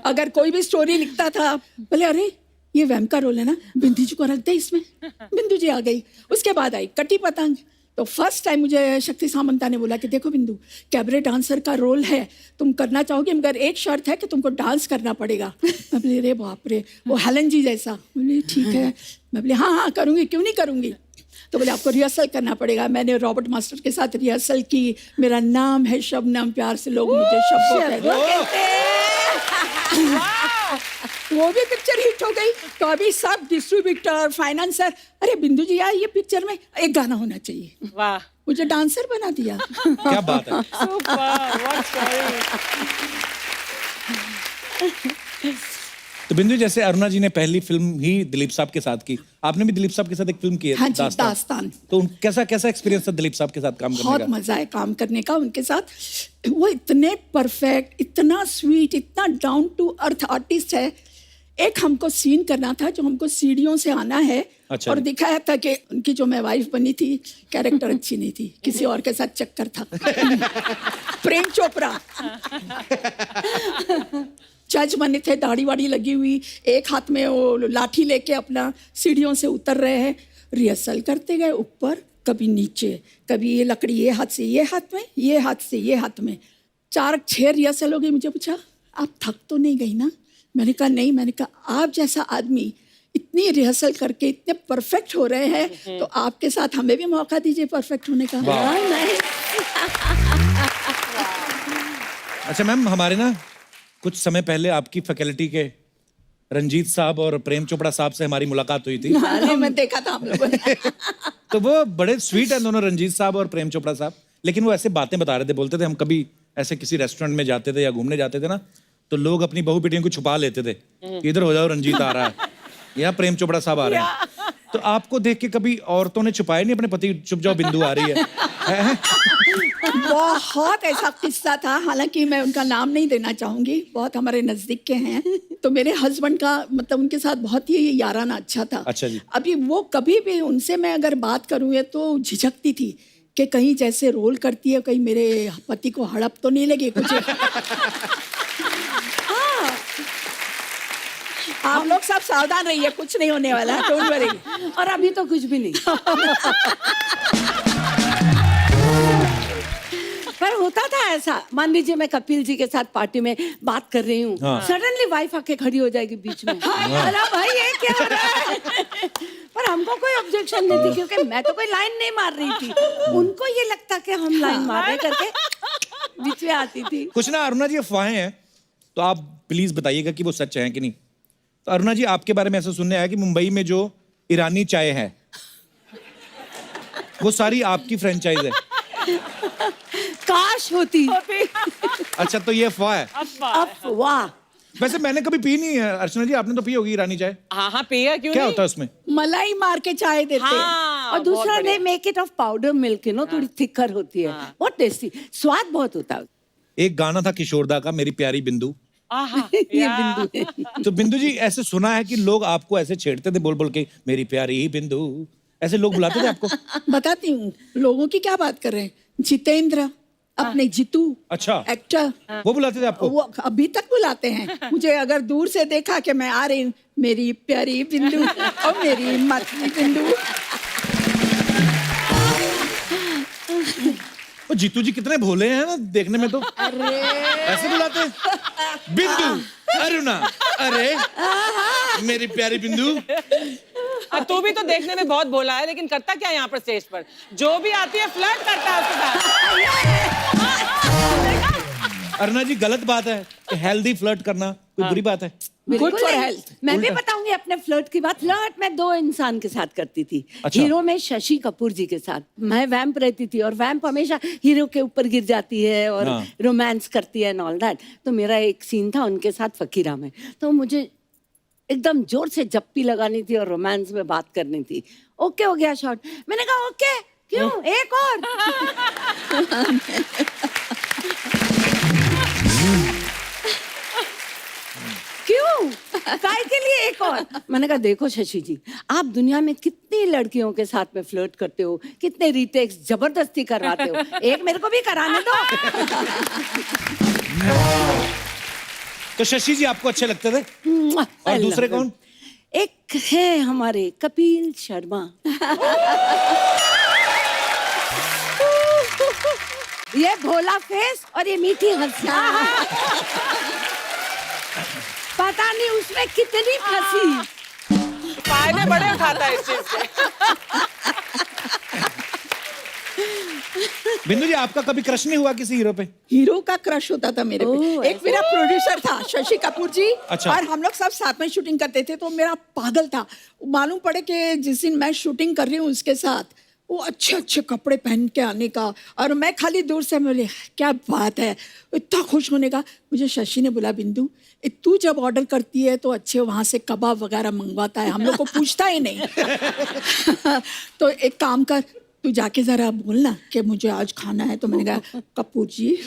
अगर कोई भी स्टोरी लिखता था, बोले अरे ये वैम्प का रोल है ना, बिंदु जी को रख दे इसमें। बिंदु जी आ गई। उसके बाद आई कटी पतंग। तो फर्स्ट टाइम मुझे शक्ति सामंता ने बोला कि देखो बिंदु, कैबरे डांसर का रोल है, तुम करना चाहोगे, मगर एक शर्त है कि तुमको डांस करना पड़ेगा। मैं बोली अरे बाप रे, वो हेलन जी जैसा। बोली ठीक है। मैं बोली हाँ हाँ करूँगी, क्यों नहीं करूँगी। तो बोले आपको रिहर्सल करना पड़ेगा। मैंने रॉबर्ट मास्टर के साथ रिहर्सल की। मेरा नाम है शबनम, प्यार से लोग मुझे शब्बो कहते हैं। वो भी पिक्चर हिट हो गई। तो अभी सब डिस्ट्रीब्यूटर, फाइनेंसर, अरे बिंदु जी यार ये पिक्चर में एक गाना होना चाहिए। वाह, मुझे डांसर बना दिया। क्या बात है। Super, what story. तो बिंदु जैसे अरुणा जी ने पहली फिल्म ही दिलीप साहब के साथ की, आपने भी दिलीप साहब के साथ एक फिल्म की है, हाँ जी, दास्तान। तो कैसा कैसा एक्सपीरियंस था दिलीप साहब के साथ काम करने बहुत का? मजा है काम करने का उनके साथ। वो इतने परफेक्ट, इतना स्वीट, इतना डाउन टू अर्थ आर्टिस्ट है। एक हमको सीन करना था जो हमको सीढ़ियों से आना है। अच्छा। और दिखाया था कि उनकी जो मैं वाइफ बनी थी, कैरेक्टर अच्छी नहीं थी, किसी और के साथ चक्कर था। प्रेम चोपड़ा जज बने थे, दाढ़ी वाड़ी लगी हुई, एक हाथ में वो लाठी लेके अपना सीढ़ियों से उतर रहे हैं। रिहर्सल करते गए, ऊपर कभी नीचे, कभी ये लकड़ी ये हाथ से ये हाथ में, ये हाथ से ये हाथ में। 4-6 रिहर्सल हो गई। मुझे पूछा आप थक तो नहीं गई ना। मैंने कहा नहीं। मैंने कहा आप जैसा आदमी इतनी रिहर्सल करके इतने परफेक्ट हो रहे हैं, तो आपके साथ हमें भी मौका दीजिए परफेक्ट होने का। अच्छा मैम, हमारे ना कुछ समय पहले आपकी फैकल्टी के रंजीत साहब और प्रेम चोपड़ा साहब से हमारी मुलाकात हुई थी। हाँ, मैं देखा था हम लोगों ने। तो वो बड़े स्वीट हैं दोनों, रंजीत साहब और प्रेम चोपड़ा साहब। लेकिन वो ऐसे बातें बता रहे थे, बोलते थे हम कभी ऐसे किसी रेस्टोरेंट में जाते थे या घूमने जाते थे ना, तो लोग अपनी बहू बेटियों को छुपा लेते थे कि इधर हो जाओ, रंजीत आ रहा है या प्रेम चोपड़ा साहब आ रहे हैं। तो आपको देख के कभी औरतों ने छुपाया नहीं अपने पति, चुप जाओ बिंदु आ रही है? बहुत ऐसा किस्सा था, हालांकि मैं उनका नाम नहीं देना चाहूंगी, बहुत हमारे नजदीक के हैं। तो मेरे हस्बैंड का मतलब उनके साथ बहुत ही याराना अच्छा था। अच्छा जी। अभी वो कभी भी उनसे मैं अगर बात करूँ या तो झिझकती थी कि कहीं जैसे रोल करती है, कहीं मेरे पति को हड़प तो नहीं लगे कुछ। हाँ। आप लोग सब सावधान रहिए, कुछ नहीं होने वाला है, डोंट वरी। और अभी तो कुछ भी नहीं। पर होता था ऐसा, मान लीजिए मैं कपिल जी के साथ पार्टी में बात कर रही हूँ, सडनली वाइफ आके खड़ी हो जाएगी बीच में। अरे भाई ये क्या हो रहा है? पर हमको कोई ऑब्जेक्शन नहीं थी, क्योंकि मैं तो कोई लाइन नहीं मार रही थी। उनको ये लगता कि हम लाइन मार रहे करके बीच में आती थी। कुछ ना अरुणा जी अफवाहें हैं, तो आप प्लीज बताइएगा कि वो सच है कि नहीं। तो अरुणा जी आपके बारे में ऐसा सुनने आया कि मुंबई में जो ईरानी चाय है वो सारी आपकी फ्रेंचाइज है। काश होती। अच्छा, तो ये अफवाह है। अफवाह। वैसे मैंने कभी पी नहीं है। अर्चना जी आपने तो पी होगी ईरानी चाय। हाँ पिया, क्यों क्या नहीं? होता है उसमें? मलाई मार के चाय देते हैं। हाँ, और दूसरा बहुत दे बढ़िया। Make it of powder milk, you know, थोड़ी थिकर होती है, बहुत टेस्टी, स्वाद बहुत होता है। एक गाना था किशोरदा का, मेरी प्यारी बिंदु। आहा, ये या। बिंदु है। तो बिंदु जी ऐसे सुना है कि लोग आपको ऐसे छेड़ते थे बोल बोल के, मेरी प्यारी बिंदु, ऐसे लोग बुलाते थे आपको? बताती हूँ, लोगों की क्या बात कर रहे हैं। जितेंद्र, अपने जीतू, अच्छा। एक्टर, वो बुलाते थे आपको? वो अभी तक बुलाते हैं मुझे। अगर दूर से देखा कि मैं आ रही हूँ, मेरी प्यारी बिंदु और मेरी मतली बिंदु। वो जीतू जी कितने भोले हैं ना देखने में, तो ऐसे बुलाते हैं, बिंदु, अरुणा, अरे मेरी प्यारी बिंदु। तू भी तो देखने में बहुत भोला है, लेकिन करता क्या है यहाँ पर स्टेज पर? जो भी आती है फ्लर्ट करता है उसके साथ। अरुणा जी गलत बात है कि हेल्दी फ्लर्ट करना कोई बुरी बात है? बिल्कुल for नहीं। health। मैं भी बताऊंगी अपने फ्लर्ट की बात। फ्लर्ट मैं 2 इंसान के साथ करती थी। अच्छा। हीरो में शशि कपूर जी के साथ। मैं वैम्प रहती थी, और वैम्प हमेशा हीरो के ऊपर गिर जाती है और हाँ। रोमांस करती है एंड ऑल दैट। तो मेरा एक सीन था उनके साथ फकीरा में, तो मुझे एकदम जोर से जप्पी लगानी थी और रोमांस में बात करनी थी। ओके हो गया शॉट, मैंने कहा ओके क्यों, एक और। क्यों, काय के लिए एक और? मैंने कहा देखो शशि जी, आप दुनिया में कितनी लड़कियों के साथ में फ्लर्ट करते हो, कितने रीटेक्स जबरदस्ती करवाते हो, एक मेरे को भी कराने दो। तो शशि जी आपको अच्छे लगते थे? और दूसरे कौन? एक है हमारे कपिल शर्मा। ये भोला फेस और ये मीठी हंसी। पता नहीं उसमें कितनी फंसी। फायदे बड़े उठाता है इस चीज से। बिंदु जी आपका कभी क्रश नहीं हुआ किसी हीरो पे? हीरो का क्रश होता था मेरे पे। एक मेरा प्रोड्यूसर था शशि कपूर जी। अच्छा। और हम लोग सब साथ में शूटिंग करते थे, तो मेरा पागल था। मालूम पड़े कि जिस दिन मैं शूटिंग कर रही हूँ उसके साथ, वो अच्छे अच्छे कपड़े पहन के आने का, और मैं खाली दूर से बोले क्या बात है, इतना खुश होने का। मुझे शशि ने बोला बिंदु, तू जब ऑर्डर करती है तो अच्छे वहाँ से कबाब वगैरह मंगवाता है, हम लोग को पूछता ही नहीं। तो एक काम कर, तू जाके जरा बोलना कि मुझे आज खाना है। तो मैंने कहा कपूर जी,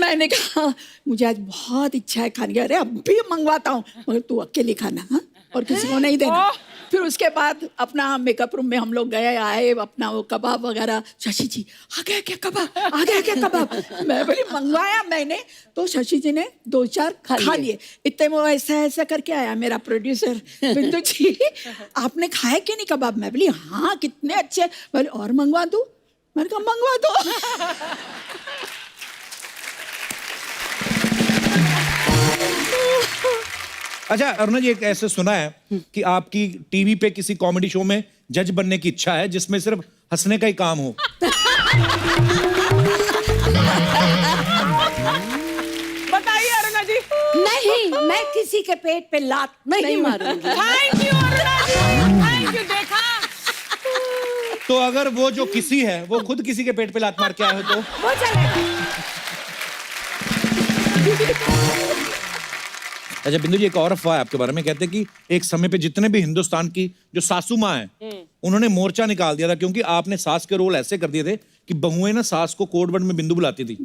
मैंने कहा मुझे आज बहुत इच्छा है खाने की। अरे अभी मंगवाता हूँ, मगर तू अकेले खाना, हाँ, और किसी को नहीं देना। फिर उसके बाद अपना मेकअप रूम में हम लोग गए आए, अपना वो कबाब वगैरह। शशि जी आ गया क्या कबाब, आ गया क्या कबाब? मैं बोली मंगवाया मैंने, तो शशि जी ने 2-4 खा लिए। इतने वो ऐसा ऐसा करके आया मेरा प्रोड्यूसर, बिंदु जी आपने खाए कि नहीं कबाब? मैं बोली हाँ कितने अच्छे। बोले और मंगवा दूं? मैंने कहा मंगवा दो। अच्छा अरुणा जी, एक ऐसे सुना है कि आपकी टीवी पे किसी कॉमेडी शो में जज बनने की इच्छा है जिसमें सिर्फ हंसने का ही काम हो। बताइए अरुणा जी। नहीं, मैं किसी के पेट पे लात नहीं मारूंगी। Thank you Aruna ji, thank you. देखा, तो अगर वो जो किसी है वो खुद किसी के पेट पे लात मार के आए हो तो? वो चलेगा। अच्छा बिंदु जी, एक और अफवाह है आपके बारे में, कहते हैं कि एक समय पे जितने भी हिंदुस्तान की जो सासू माँ है उन्होंने मोर्चा निकाल दिया था क्योंकि आपने सास के रोल ऐसे कर दिए थे कि बहुएं ना सास को कोड वर्ड में बिंदु बुलाती थी।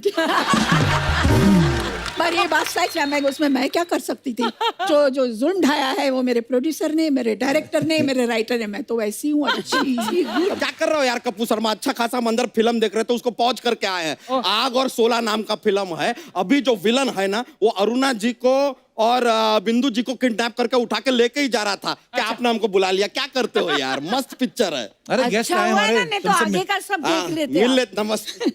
पर ये बात सच है, मैं उसमें मैं क्या कर सकती थी? जो जुल्म ढाया है वो मेरे प्रोड्यूसर ने, मेरे डायरेक्टर ने, मेरे राइटर ने। मैं तो वैसी हूँ, अच्छी क्या कर रहे हो यार कप्पू शर्मा? अच्छा खासा हम अंदर फिल्म देख रहे थे, उसको पॉज करके आए हैं। आग और 16 नाम का फिल्म है। अभी जो विलन है ना वो अरुणा जी को और बिंदु जी को किडनैप करके उठा के लेके ही जा रहा था। क्या आपने हमको बुला लिया? क्या करते हो यार? मस्त पिक्चर है। अरे गेस्ट अच्छा आए हुआ है ना, हमारे, नहीं तो तुमसे आगे का सब हाँ, देख लेते मिल आप। लेते नमस्ते।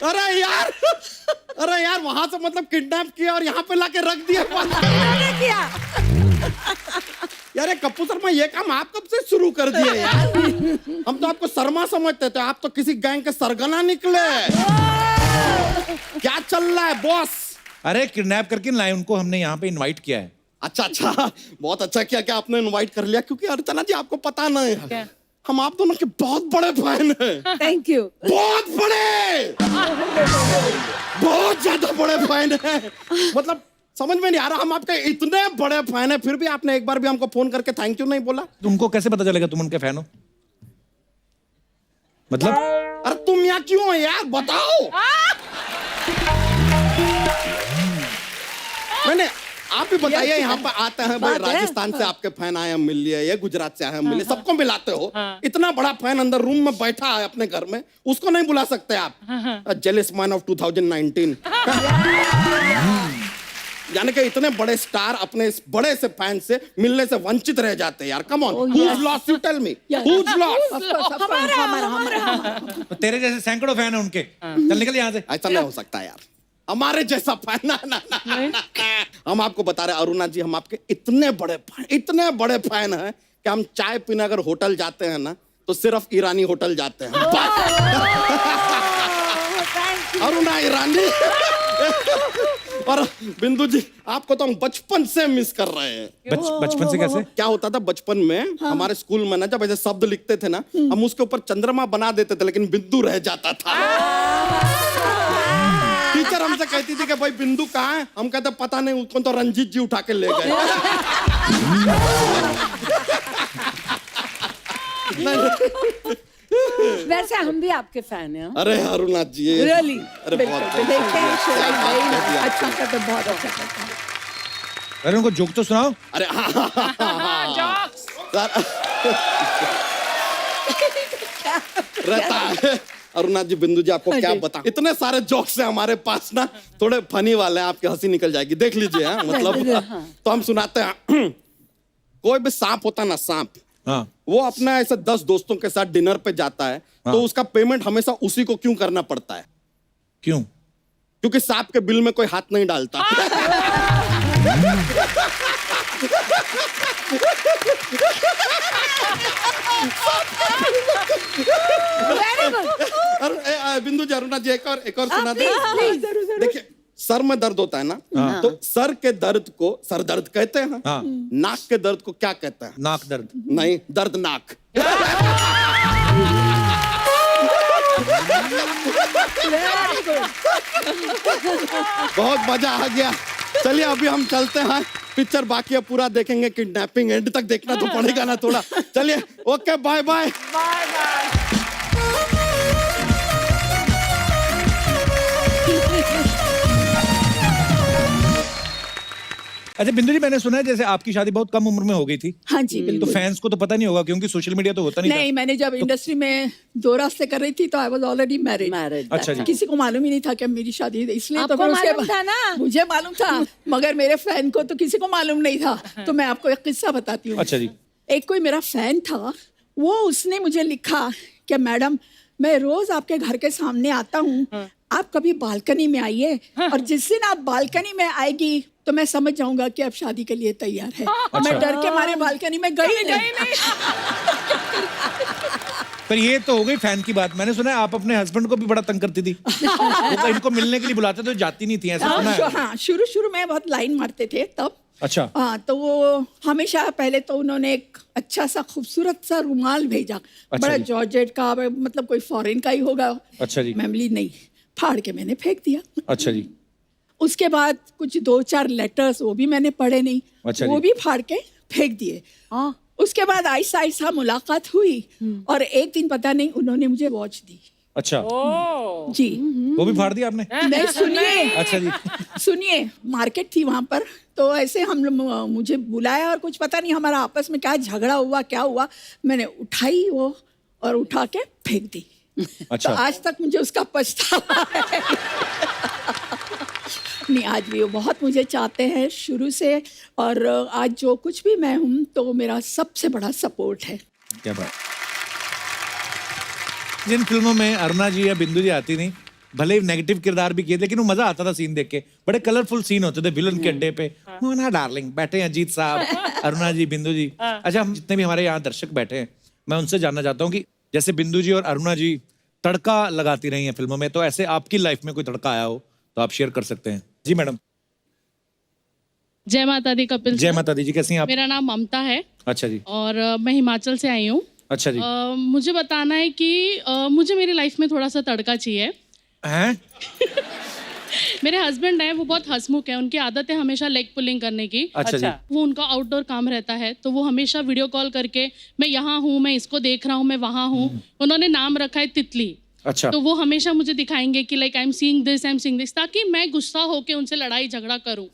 अरे यार वहां से मतलब किडनैप किया और यहाँ पे लाके रख दिया। किन्होंने किया? यार कप्पू शर्मा ये काम आप कब से शुरू कर दिए यार? हम तो आपको शर्मा समझते थे, आप तो किसी गैंग के सरगना निकले। क्या चल रहा है बॉस? अरे किडनैप करके लाए उनको, हमने यहाँ पे इनवाइट किया है। अच्छा बहुत अच्छा किया कि आपने इनवाइट कर लिया, क्योंकि अर्चना जी आपको पता नहीं है हम आप दोनों के बहुत बड़े फैन हैं। Thank you. बहुत बड़े, बहुत ज्यादा बड़े फैन हैं। मतलब समझ में नहीं आ रहा, हम आपके इतने बड़े फैन हैं फिर भी आपने एक बार भी हमको फोन करके थैंक यू नहीं बोला। तुमको कैसे पता चलेगा तुम उनके फैन हो? मतलब अरे तुम यहाँ क्यों हो यार, बताओ। मैंने आप भी बताइए, यहाँ पर आते हैं भाई, बात है। राजस्थान से आपके फैन आए हम मिल लिए, ये गुजरात से आए हम मिले, सबको मिलाते हो। इतना बड़ा फैन अंदर रूम में बैठा है अपने घर में, उसको नहीं बुला सकते आप? Jealous man of 2019। यानी कि इतने बड़े स्टार अपने इस बड़े से फैन से मिलने से वंचित रह जाते हैं यार। Come on, who's lost? You tell me. Who's lost? हमारा तो तेरे जैसे सैकड़ों फैन है उनके, चल निकल यहाँ से। ऐसा नहीं हो सकता यार, हमारे जैसा फैन ना। हम आपको बता रहे अरुणा जी, हम आपके इतने बड़े फैन हैं कि हम चाय पीने अगर होटल जाते हैं ना तो सिर्फ ईरानी होटल जाते हैं। अरुणा ईरानी। और बिंदु जी आपको तो हम बचपन से मिस कर रहे हैं। बचपन से कैसे? क्या होता था बचपन में हमारे स्कूल में ना, जब ऐसे शब्द लिखते थे ना हम उसके ऊपर चंद्रमा बना देते थे लेकिन बिंदु रह जाता था। टीचर हमसे कहती थी कि भाई बिंदु कहाँ है? हम कहते पता नहीं, उसको तो रंजीत जी उठा के ले गए। वैसे हम भी आपके फैन हैं। अरे अरुणा जी Really? अरे बहुत अच्छा करते, बहुत अच्छा करते। अरे उनको जोक तो सुनाओ। अरे जॉक्स। रहता है। अरुणा जी बिंदु जी आपको क्या बता, इतने सारे जोक्स हैं हमारे पास ना, थोड़े फनी वाले हैं, आपकी हंसी निकल जाएगी, देख लीजिए। हाँ मतलब तो हम सुनाते हैं। कोई भी सांप होता ना, सांप, हाँ वो अपना ऐसे 10 दोस्तों के साथ डिनर पे जाता है तो उसका पेमेंट हमेशा उसी को क्यों करना पड़ता है? क्यों? क्योंकि सांप के बिल में कोई हाथ नहीं डालता। Very good. बिंदु जी अरुणा जी एक और सुना दे। प्लीज। देखिए सर में दर्द होता है ना, तो सर के दर्द को सर दर्द कहते हैं। हाँ। नाक के दर्द को क्या कहते हैं? नाक दर्द। नहीं, दर्दनाक। बहुत मजा आ गया। चलिए अभी हम चलते हैं, पिक्चर बाकी है, पूरा देखेंगे। किडनैपिंग एंड तक देखना तो पड़ेगा ना थोड़ा। चलिए okay, bye bye. Bye bye. अच्छा बिंदु जी, मैंने सुना है जैसे आपकी शादी बहुत कम उम्र में हो गई थी। हाँ जी तो बिल्कुल। फैंस को तो पता नहीं होगा क्योंकि सोशल मीडिया तो होता नहीं नहीं, मैंने जब इंडस्ट्री में 2 रास्ते कर रही थी तो आई वाज ऑलरेडी मैरिड। अच्छा जी। किसी को मालूम ही नहीं था कि मेरी शादी है, इसलिए तो आपको फिर उसके मालूम था ना? मुझे मालूम था, मगर मेरे फैन को तो किसी को मालूम नहीं था। तो मैं आपको एक किस्सा बताती हूँ। अच्छा जी। एक कोई मेरा फैन था, वो उसने मुझे लिखा कि मैडम मैं रोज आपके घर के सामने आता हूँ, आप कभी बालकनी में आइए, और जिस दिन आप बालकनी में आएगी तो मैं समझ जाऊंगा कि आप शादी के लिए तैयार है। मैं डर के मारे बालकनी में गई नहीं। पर ये तो हो गई फैन की बात। मैंने सुना है आप अपने हस्बैंड को भी बड़ा तंग करती थी। वो तो इनको मिलने के लिए बुलाते तो जाती नहीं थी, ऐसा सुना है। हाँ, शुरू में बहुत लाइन मारते थे तब। अच्छा। हाँ, तो वो हमेशा पहले तो उन्होंने एक अच्छा सा खूबसूरत सा रुमाल भेजा, अच्छा बड़ा जी। जॉर्जेट का, मतलब कोई फॉरेन का ही होगा। अच्छा जी। मैमली नहीं, फाड़ के मैंने फेंक दिया। अच्छा जी। उसके बाद कुछ 2-4 लेटर्स वो भी मैंने पढ़े नहीं, अच्छा वो जी। भी फाड़ के फेंक दिए। उसके बाद आहिस्ता आहिस्ता मुलाकात हुई और एक दिन पता नहीं उन्होंने मुझे वॉच दी। अच्छा, ओ जी वो भी फाड़ दिया आपने? नहीं, सुनिए अच्छा जी। सुनिए, मार्केट थी वहां पर, तो ऐसे हम लोग मुझे बुलाया और कुछ पता नहीं हमारा आपस में क्या झगड़ा हुआ क्या हुआ, मैंने उठाई वो और उठा के फेंक दी। अच्छा। तो आज तक मुझे उसका पछतावा है। नहीं, आज भी वो बहुत मुझे चाहते हैं शुरू से, और आज जो कुछ भी मैं हूँ तो वो मेरा सबसे बड़ा सपोर्ट है। क्या बात। जिन फिल्मों में अरुणा जी या बिंदु जी आती नहीं, भले ही नेगेटिव किरदार भी किए, लेकिन वो मजा आता था सीन देख के। बड़े कलरफुल सीन होते थे विलन के अड्डे पे। मोना डार्लिंग बैठे हैं, अजीत साहब, अरुणा जी, बिंदु जी। अच्छा, हम जितने भी हमारे यहाँ दर्शक बैठे हैं, मैं उनसे जानना चाहता हूँ कि जैसे बिंदु जी और अरुणा जी तड़का लगाती रही हैं फिल्मों में, तो ऐसे आपकी लाइफ में कोई तड़का आया हो तो आप शेयर कर सकते हैं। जी मैडम। जय माता दी कपिल जय सर। माता दी जी, कैसी हैं आप? मेरा नाम ममता है अच्छा जी। और मैं हिमाचल से आई हूँ। अच्छा जी। मुझे बताना है कि मुझे मेरी लाइफ में थोड़ा सा तड़का चाहिए। हैं? मेरे हस्बैंड हैं, वो बहुत हंसमुख है, उनकी आदत है हमेशा लेग पुलिंग करने की। अच्छा जी। वो उनका आउटडोर काम रहता है, तो वो हमेशा वीडियो कॉल करके मैं यहाँ हूँ, मैं इसको देख रहा हूँ, मैं वहाँ हूँ। उन्होंने नाम रखा है तितली। अच्छा। तो वो हमेशा मुझे दिखाएंगे कि like I am seeing this, ताकि मैं गुस्सा होके उनसे लड़ाई झगड़ा करूं।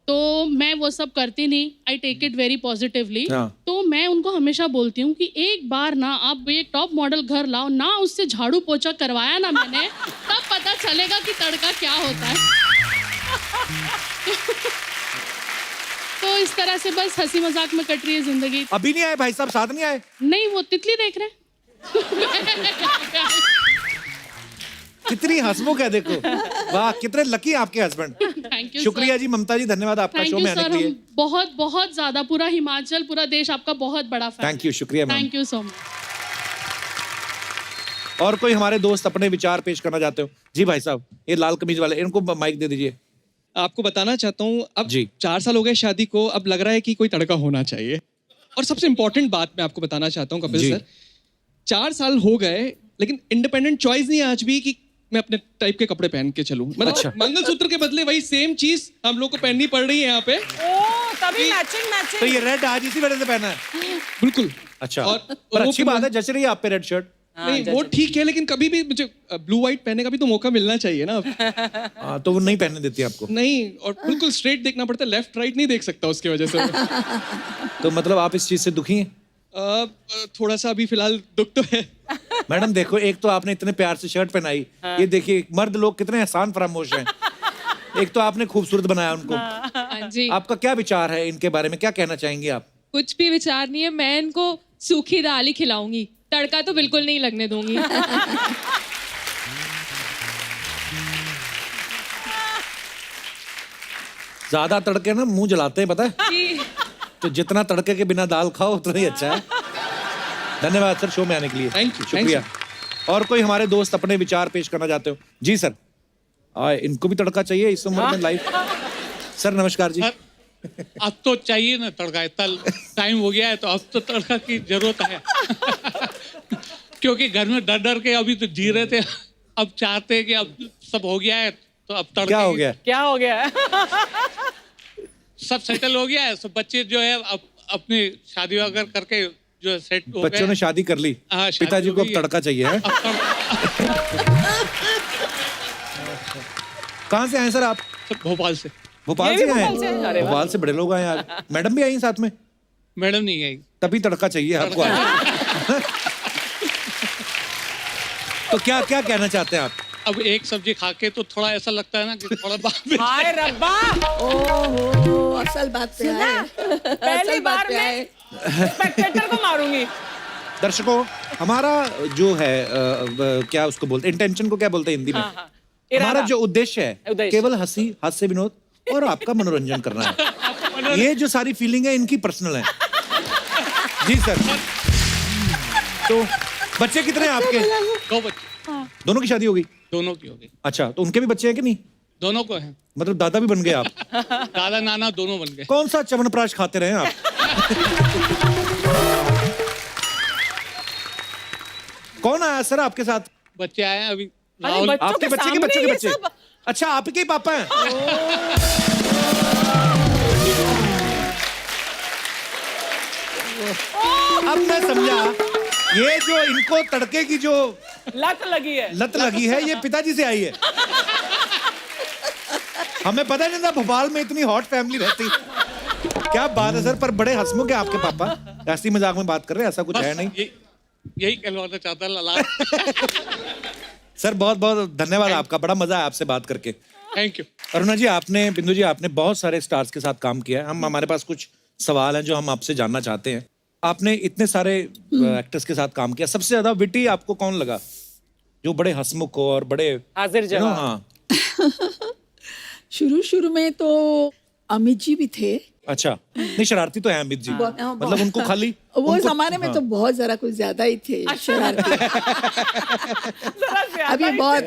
तो मैं वो सब करती नहीं, I take it very positively. हाँ। तो मैं उनको हमेशा बोलती हूँ कि एक बार ना आप ये टॉप मॉडल घर लाओ ना, उससे झाड़ू पोछा करवाया ना मैंने, तब पता चलेगा कि तड़का क्या होता है। तो इस तरह से बस हंसी मजाक में कट रही है जिंदगी। अभी नहीं आए भाई साहब, साथ नहीं आए? नहीं, वो तितली देख रहे हैं। कितनी हंसमुख है, देखो। वाह, कितने लकी आपके हस्बैंड। Thank you. शुक्रिया जी ममता जी, धन्यवाद आपका थैंक शो यू में आने सर, के लिए। हम बहुत बहुत ज्यादा, पूरा हिमाचल, पूरा देश आपका बहुत बड़ा फैन। थैंक यू, शुक्रिया ma'am. Thank you so much. और कोई हमारे दोस्त अपने विचार पेश करना चाहते हो? जी भाई साहब, ये लाल कमीज वाले, इनको माइक दे दीजिए। आपको बताना चाहता हूँ, अब जी। 4 साल हो गए शादी को, अब लग रहा है कि कोई तड़का होना चाहिए। और सबसे इम्पोर्टेंट बात मैं आपको बताना चाहता हूँ कपिल जी। सर, 4 साल हो गए लेकिन इंडिपेंडेंट चॉइस नहीं है आज भी कि मैं अपने टाइप के कपड़े पहन के चलूं। मतलब अच्छा। मंगलसूत्र के बदले वही सेम चीज हम लोग को पहननी पड़ रही है यहाँ पे। ओ तभी मैचिंग तो मैचिंग। ये रेड आज इसी वजह से पहना है? बिल्कुल। अच्छा। और पर वो अच्छी बात है, जच रही है आप पे रेड शर्ट। नहीं, वो ठीक है, लेकिन कभी भी मुझे ब्लू व्हाइट पहनने का भी तो मौका मिलना चाहिए ना। हाँ, तो वो नहीं पहनने देती आपको? नहीं, और बिल्कुल स्ट्रेट देखना पड़ता है, लेफ्ट राइट नहीं देख सकता उसकी वजह से। तो मतलब आप इस चीज से दुखी हैं? थोड़ा सा अभी फिलहाल दुख तो है। मैडम देखो, एक तो आपने इतने प्यार से शर्ट पहनाई, ये देखिए मर्द लोग कितने एहसान फरामोश हैं। एक तो आपने खूबसूरत बनाया उनको। हाँ जी, आपका क्या विचार है इनके बारे में, क्या कहना चाहेंगे आप? कुछ भी विचार नहीं है, मैं इनको सूखी दाल ही खिलाऊंगी, तड़का तो बिल्कुल नहीं लगने दूंगी। ज्यादा तड़के ना मुंह जलाते हैं, पता है? जी। तो जितना तड़के के बिना दाल खाओ उतना ही अच्छा है। धन्यवाद सर शो में आने के लिए। Thank you, शुक्रिया। और कोई हमारे दोस्त अपने विचार पेश करना चाहते हो? जी सर। इनको भी तड़का चाहिए इस उम्र में लाइफ। सर नमस्कार जी। अब तो चाहिए ना तड़का, इतना टाइम हो गया है तो अब तो तड़का की जरूरत है। क्योंकि घर में डर डर के अभी तो जी रहे थे, अब चाहते हैं कि अब सब हो गया है तो अब तड़का। क्या हो गया? क्या हो गया है? सब सेटल हो गया है, सब बच्चे जो है अब अपनी शादी वगैरह करके जो है सेट हो गए। बच्चों ने शादी कर ली, हाँ, शादी पिताजी हो को अब गई है। तड़का चाहिए है? अब कहाँ से आए सर आप? भोपाल से। भोपाल ये से भी आए भोपाल से हैं? अरे हैं? वाह। भोपाल से बड़े लोग आए आज। मैडम भी आई साथ में? मैडम नहीं आई। तभी तड़का चाहिए आपको आज। तो क्या क्या कहना चाहते हैं आप? अब एक सब्जी खा के तो थोड़ा ऐसा लगता है ना कि थोड़ा बाद हाय रब्बा, ओहो, असल बात पे आए। पहली असल बात बार पे मैं आए। स्पेक्टेटर को मारूंगी। दर्शकों, हमारा जो है क्या उसको बोलते हैं, इंटेंशन को क्या बोलते हैं हिंदी में? हाँ, हमारा जो उद्देश्य है उद्देश्य। केवल हंसी, हास्य विनोद और आपका मनोरंजन करना है। ये जो सारी फीलिंग है इनकी पर्सनल है। जी सर। तो बच्चे कितने हैं आपके? 2 बच्चे, दोनों की शादी हो गई? दोनों की हो गई। अच्छा, तो उनके भी बच्चे हैं कि नहीं? दोनों को है, मतलब दादा भी बन गए आप? दादा नाना दोनों बन गए। कौन सा च्यवनप्राश खाते रहे आप? कौन आया सर आपके साथ? बच्चे आए हैं अभी अरे बच्चों आपके के बच्चे के सामने बच्चे के ये बच्चे सब? अच्छा आपके ही पापा हैं अब मैं समझा ये जो इनको तड़के की जो लत लगी है ये पिताजी से आई है हमें पता नहीं था भोपाल में इतनी हॉट फैमिली रहती क्या बात है सर पर बड़े हंसमुख है आपके पापा हंसी मजाक में बात कर रहे हैं ऐसा कुछ है नहीं यही कहलवाना चाहता लाला सर बहुत बहुत धन्यवाद आपका बड़ा मजा है आपसे बात करके थैंक यू अरुणा जी आपने बिंदु जी आपने बहुत सारे स्टार्स के साथ काम किया है हम हमारे पास कुछ सवाल हैं जो हम आपसे जानना चाहते हैं आपने इतने सारे एक्टर्स के साथ काम किया सबसे ज्यादा विटी आपको कौन लगा जो बड़े हंसमुख हो और बड़े हाजिर जवाब हाँ शुरू में तो अमित जी भी थे अच्छा नहीं शरारती तो है अमित जी मतलब उनको खाली वो उनको- जमाने में तो बहुत जरा कुछ ज्यादा ही थे शरारती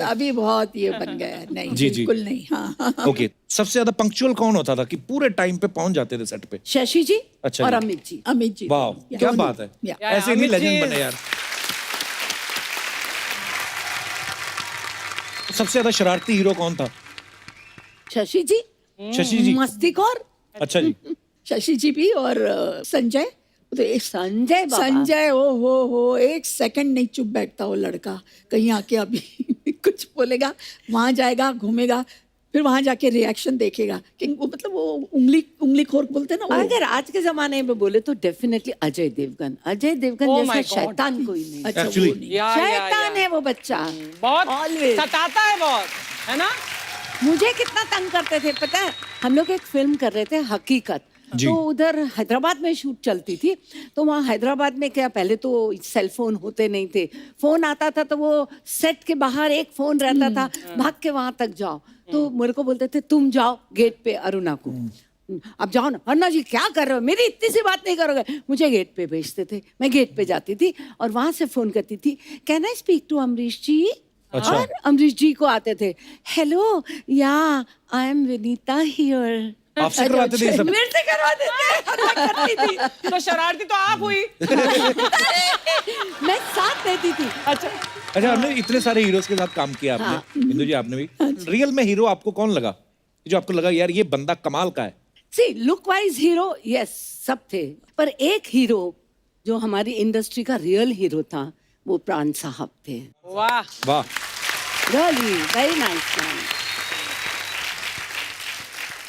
अभी बहुत ये बन गया है नहीं जी, जी। बिल्कुल नहीं हाँ ओके सबसे ज्यादा पंक्चुअल कौन होता था कि पूरे टाइम पे पहुंच जाते थे सेट पे शशि जी अच्छा और जी। अमित जी। अमित जी वाह क्या बात है या। ऐसे नहीं अमित जी लेजेंड बने यार सबसे ज्यादा शरारती हीरो कौन था शशि जी शशि जी मस्तीखोर अच्छा जी शशि जी भी और संजय तो एक संजय बाबा। संजय ओ हो एक सेकंड नहीं चुप बैठता वो लड़का कहीं आके अभी कुछ बोलेगा वहां जाएगा घूमेगा फिर वहां जाके रिएक्शन देखेगा कि वो मतलब वो उंगली खोर बोलते हैं ना वो। अगर आज के जमाने में बोले तो डेफिनेटली अजय देवगन Oh जैसा my God. शैतान कोई नहीं। अच्छा Actually- वो नहीं या, शैतान है वो बच्चा बहुत Always. सताता है बहुत है ना मुझे कितना तंग करते थे पता है हम लोग एक फिल्म कर रहे थे हकीकत जी। तो उधर हैदराबाद में शूट चलती थी तो वहाँ हैदराबाद में क्या पहले तो सेल फोन होते नहीं थे फोन आता था तो वो सेट के बाहर एक फोन रहता था भाग के वहां तक जाओ तो मेरे को बोलते थे तुम जाओ गेट पे अरुणा को अब जाओ ना अरुणा जी क्या कर रहे हो मेरी इतनी सी बात नहीं करोगे मुझे गेट पे भेजते थे मैं गेट पे जाती थी और वहां से फोन करती थी can I speak to Amrish ji अच्छा। और अमरीश जी को आते थे हेलो या आई एम विनीता हियर आपसे करवाते थे ये सब मेरे से करवाते थे मैं करती थी तो शरारती तो आप हुई मैं साथ देती थी अच्छा हमने इतने सारे हीरोज के साथ काम किया आपने बिंदु जी आपने भी रियल में हीरो आपको कौन लगा जो आपको लगा यार ये बंदा कमाल का है see look wise hero yes सब थे पर एक हीरो जो हमारी इंडस्ट्री का रियल हीरो था वो प्राण साहब थे वाह वाह रियली वेरी नाइस मैन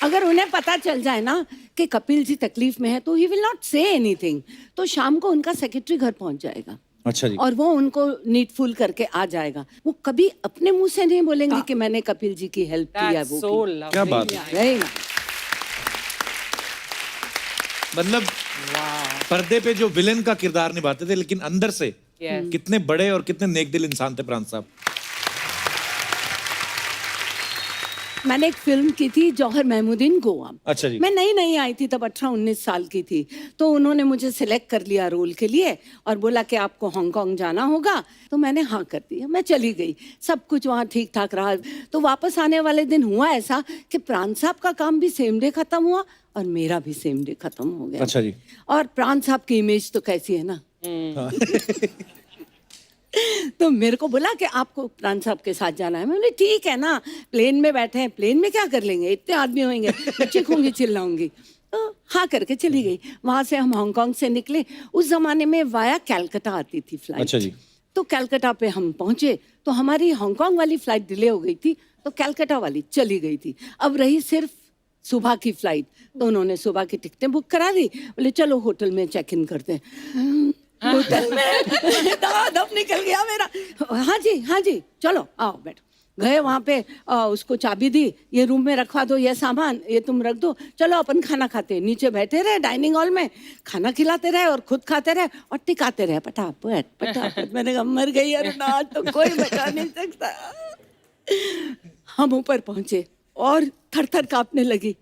अगर उन्हें पता चल जाए ना कि कपिल जी तकलीफ में है तो he will not say anything तो शाम को उनका सेक्रेटरी घर पहुंच जाएगा अच्छा जी और वो उनको नीडफुल करके आ जाएगा वो कभी अपने मुंह से नहीं बोलेंगे कि मैंने कपिल जी की हेल्प की है That's वो so की। lovely. क्या बात है Very nice. मतलब पर्दे पे जो विलेन का किरदार निभाते थे लेकिन अंदर से Yes. कितने बड़े और कितने नेक दिल इंसान थे प्राण साहब मैंने एक फिल्म की थी जौहर महमूदीन गोवा अच्छा जी मैं नई आई थी तब 18-19 साल की थी तो उन्होंने मुझे सिलेक्ट कर लिया रोल के लिए और बोला कि आपको हांगकांग जाना होगा तो मैंने हाँ कर दिया मैं चली गई सब कुछ वहाँ ठीक ठाक रहा तो वापस आने वाले दिन हुआ ऐसा कि प्राण साहब का काम भी सेम डे खत्म हुआ और मेरा भी सेम डे खत्म हो गया अच्छा जी और प्राण साहब की इमेज तो कैसी है ना तो मेरे को बोला कि आपको प्राण साहब के साथ जाना है मैं बोली ठीक है ना प्लेन में बैठे हैं प्लेन में क्या कर लेंगे इतने आदमी होंगे मैं चीखूंगी चिल्लाऊंगी तो हाँ करके चली गई वहां से हम हांगकांग से निकले उस जमाने में वाया कैलकाटा आती थी फ्लाइट अच्छा जी तो कैलकाटा पे हम पहुंचे तो हमारी हांगकांग वाली फ्लाइट डिले हो गई थी तो कैलकाटा वाली चली गई थी अब रही सिर्फ सुबह की फ्लाइट तो उन्होंने सुबह की टिकटें बुक करा दी बोले चलो होटल में चेक इन करते हैं होटल में दम निकल गया मेरा हाँ जी चलो आओ बैठो गए वहाँ पे उसको चाबी दी ये रूम में रखवा दो ये सामान ये तुम रख दो चलो अपन खाना खाते नीचे बैठे रहे डाइनिंग हॉल में खाना खिलाते रहे और खुद खाते रहे और टिकाते रहे पटापट मैंने कहा मर गई यार ना तो कोई बचा नहीं सकता हम ऊपर पहुंचे और थर थर कांपने लगी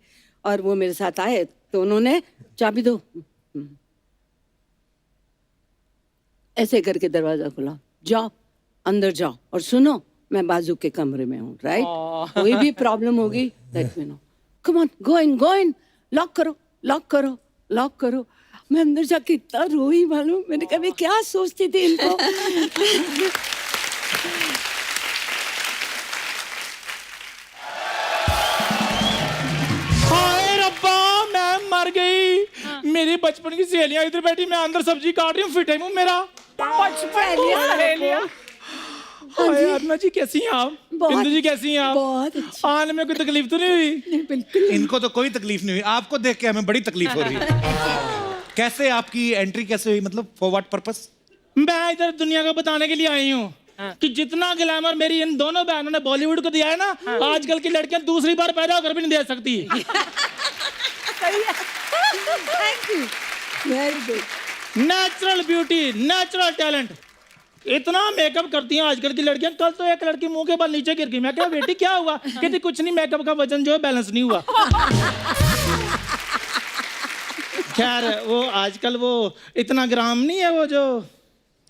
और वो मेरे साथ आए तो उन्होंने चाबी दो ऐसे करके दरवाजा खुला जाओ अंदर जाओ और सुनो मैं बाजू के कमरे में हूँ राइट कोई भी प्रॉब्लम होगी let me know come on go in lock करो मैं अंदर जाके इतना रोई मालूम मैंने कहा मैं क्या सोचती थी इनको बचपन की सहेलियां इधर बैठी, मैं अंदर सब्जी काट रही हूँ, फिट है मुंह मेरा। बचपन की सहेलियां। हाय अरुणा जी कैसी हैं आप? बिंदु जी कैसी हैं आप? बहुत अच्छी। आने में कोई तकलीफ तो नहीं हुई? नहीं, बिल्कुल इनको तो कोई तकलीफ नहीं हुई, आपको देख के हमें बड़ी तकलीफ हो रही है। कैसे आपकी एंट्री कैसे हुई, मतलब फॉर व्हाट पर्पस? मैं इधर दुनिया को बताने के लिए आई हूँ कि जितना ग्लैमर मेरी इन दोनों बहनों ने बॉलीवुड को दिया है ना, आजकल की लड़कियां दूसरी बार पैदा होकर भी नहीं दे सकती। Thank you, very good. Natural beauty, natural talent, इतना मेकअप करती हैं आजकल की लड़कियां। कल तो एक लड़की मुंह के बल नीचे गिर गई, मैं क्या बेटी क्या हुआ? कहती कुछ नहीं, मेकअप का वजन जो है बैलेंस नहीं हुआ। खैर वो आजकल वो इतना ग्राम नहीं है, वो जो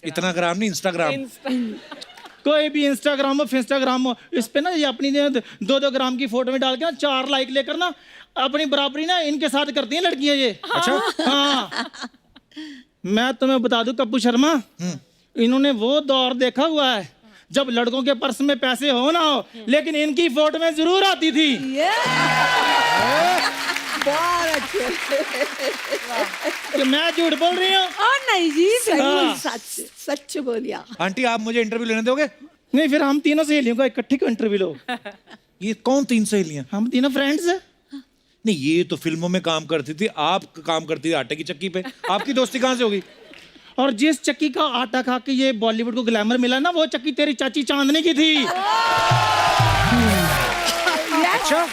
इतना ग्राम नहीं, इंस्टाग्राम। कोई भी इंस्टाग्राम हो फिंस्टाग्राम हो, इस पे ना ये अपनी 2-2 ग्राम की फोटो में डाल के ना 4 लाइक लेकर ना अपनी बराबरी ना इनके साथ करती हैं लड़कियां ये। अच्छा। हाँ, मैं तुम्हें बता दूं कप्पू शर्मा, इन्होंने वो दौर देखा हुआ है जब लड़कों के पर्स में पैसे हो ना हो, लेकिन इनकी फोटो में जरूर आती थी। बहुत अच्छे। कि मैं झूठ बोल रही हूँ? नहीं जी, हाँ। सच सच बोलिया। आंटी आप मुझे इंटरव्यू लेने दोगे? नहीं, फिर हम तीनों सहेलियों का इकट्ठी को इंटरव्यू लो। ये कौन 3 सहेलियां? हम तीनों फ्रेंड्स हैं। नहीं, ये तो फिल्मों में काम करती थी, आप काम करती थी आटे की चक्की पे, आपकी दोस्ती कहाँ से होगी? और जिस चक्की का आटा खा के ये बॉलीवुड को ग्लैमर मिला ना, वो चक्की तेरी चाची चांदनी की थी। अच्छा।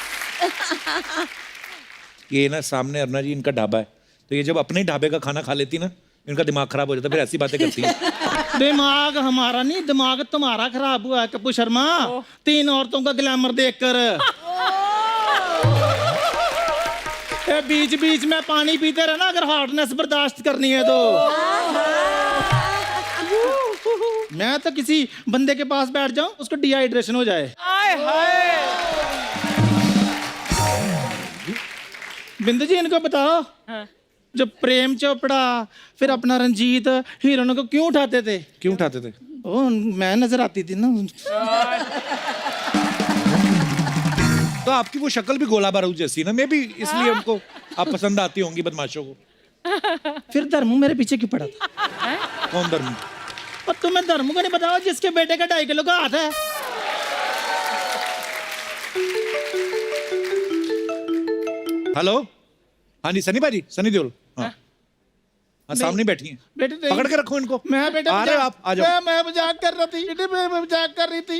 ये ना सामने अरुणा जी इनका ढाबा है, तो ये जब अपने ही ढाबे का खाना खा लेती ना, इनका दिमाग खराब हो जाता, फिर ऐसी बातें करती है। दिमाग हमारा नहीं, दिमाग तुम्हारा खराब हुआ है कप्पू शर्मा, 3 औरतों का ग्लैमर देखकर। बीच बीच में पानी पीते रहना अगर हॉटनेस बर्दाश्त करनी है तो। मैं तो किसी बंदे के पास बैठ जाऊं उसको डिहाइड्रेशन हो जाए। आय हाय। बिंदु जी इनको बताओ, जब प्रेम चोपड़ा फिर अपना रंजीत हीरोइनों को क्यों उठाते थे? क्यों उठाते थे? ओ, मैं नजर आती थी ना। तो आपकी वो शक्ल भी गोला बारूद जैसी ना, मैं भी इसलिए उनको आप पसंद आती होंगी बदमाशों को। फिर धर्मू मेरे पीछे क्यों पड़ा था? कौन धर्म? और तुम्हें धर्मू को नहीं बताओ जिसके बेटे का 2.5 किलो का हाथ है? हेलो, हाँ जी सनी भाजी, सनी देओल। हाँ हाँ, सामने बैठी हैं, बेटे पकड़ के रखो इनको। मैं बेटा आ रहे हो आप? आ जाओ। मैं मजाक कर रही थी बेटे, मैं मजाक कर रही थी,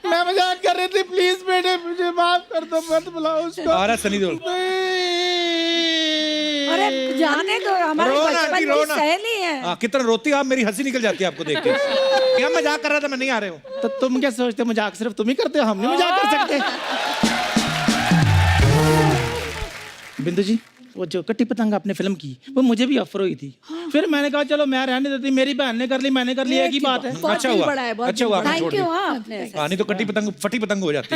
मैं मजाक कर रही थी। प्लीज बेटे मुझे माफ कर दो, मत बुलाओ उसको। आ रहा है सनी देओल। अरे जाने दो, हमारी रोना बचपन आंटी, की रोना। सहेली है। हाँ, कितना रोती आप, मेरी हंसी निकल जाती है आपको देख के। क्या मजाक कर रहा था मैं, नहीं आ रहे हो? तो तुम क्या सोचते हो मजाक सिर्फ तुम ही करते हो, हम नहीं मजाक कर सकते? बिंदु जी, वो जो कट्टी पतंग आपने फिल्म की वो मुझे भी ऑफर हुई थी। फिर मैंने कहा चलो मैं रहने देती, मेरी बहन ने कर ली, मैंने कर ली, एक ही बात है। अच्छा हुआ, अच्छा हुआ आपने छोड़ थैंक यू। दिया। हाँ, आपने ऐसा- हाँ, नहीं तो कट्टी पतंग फटी पतंग हो जाती।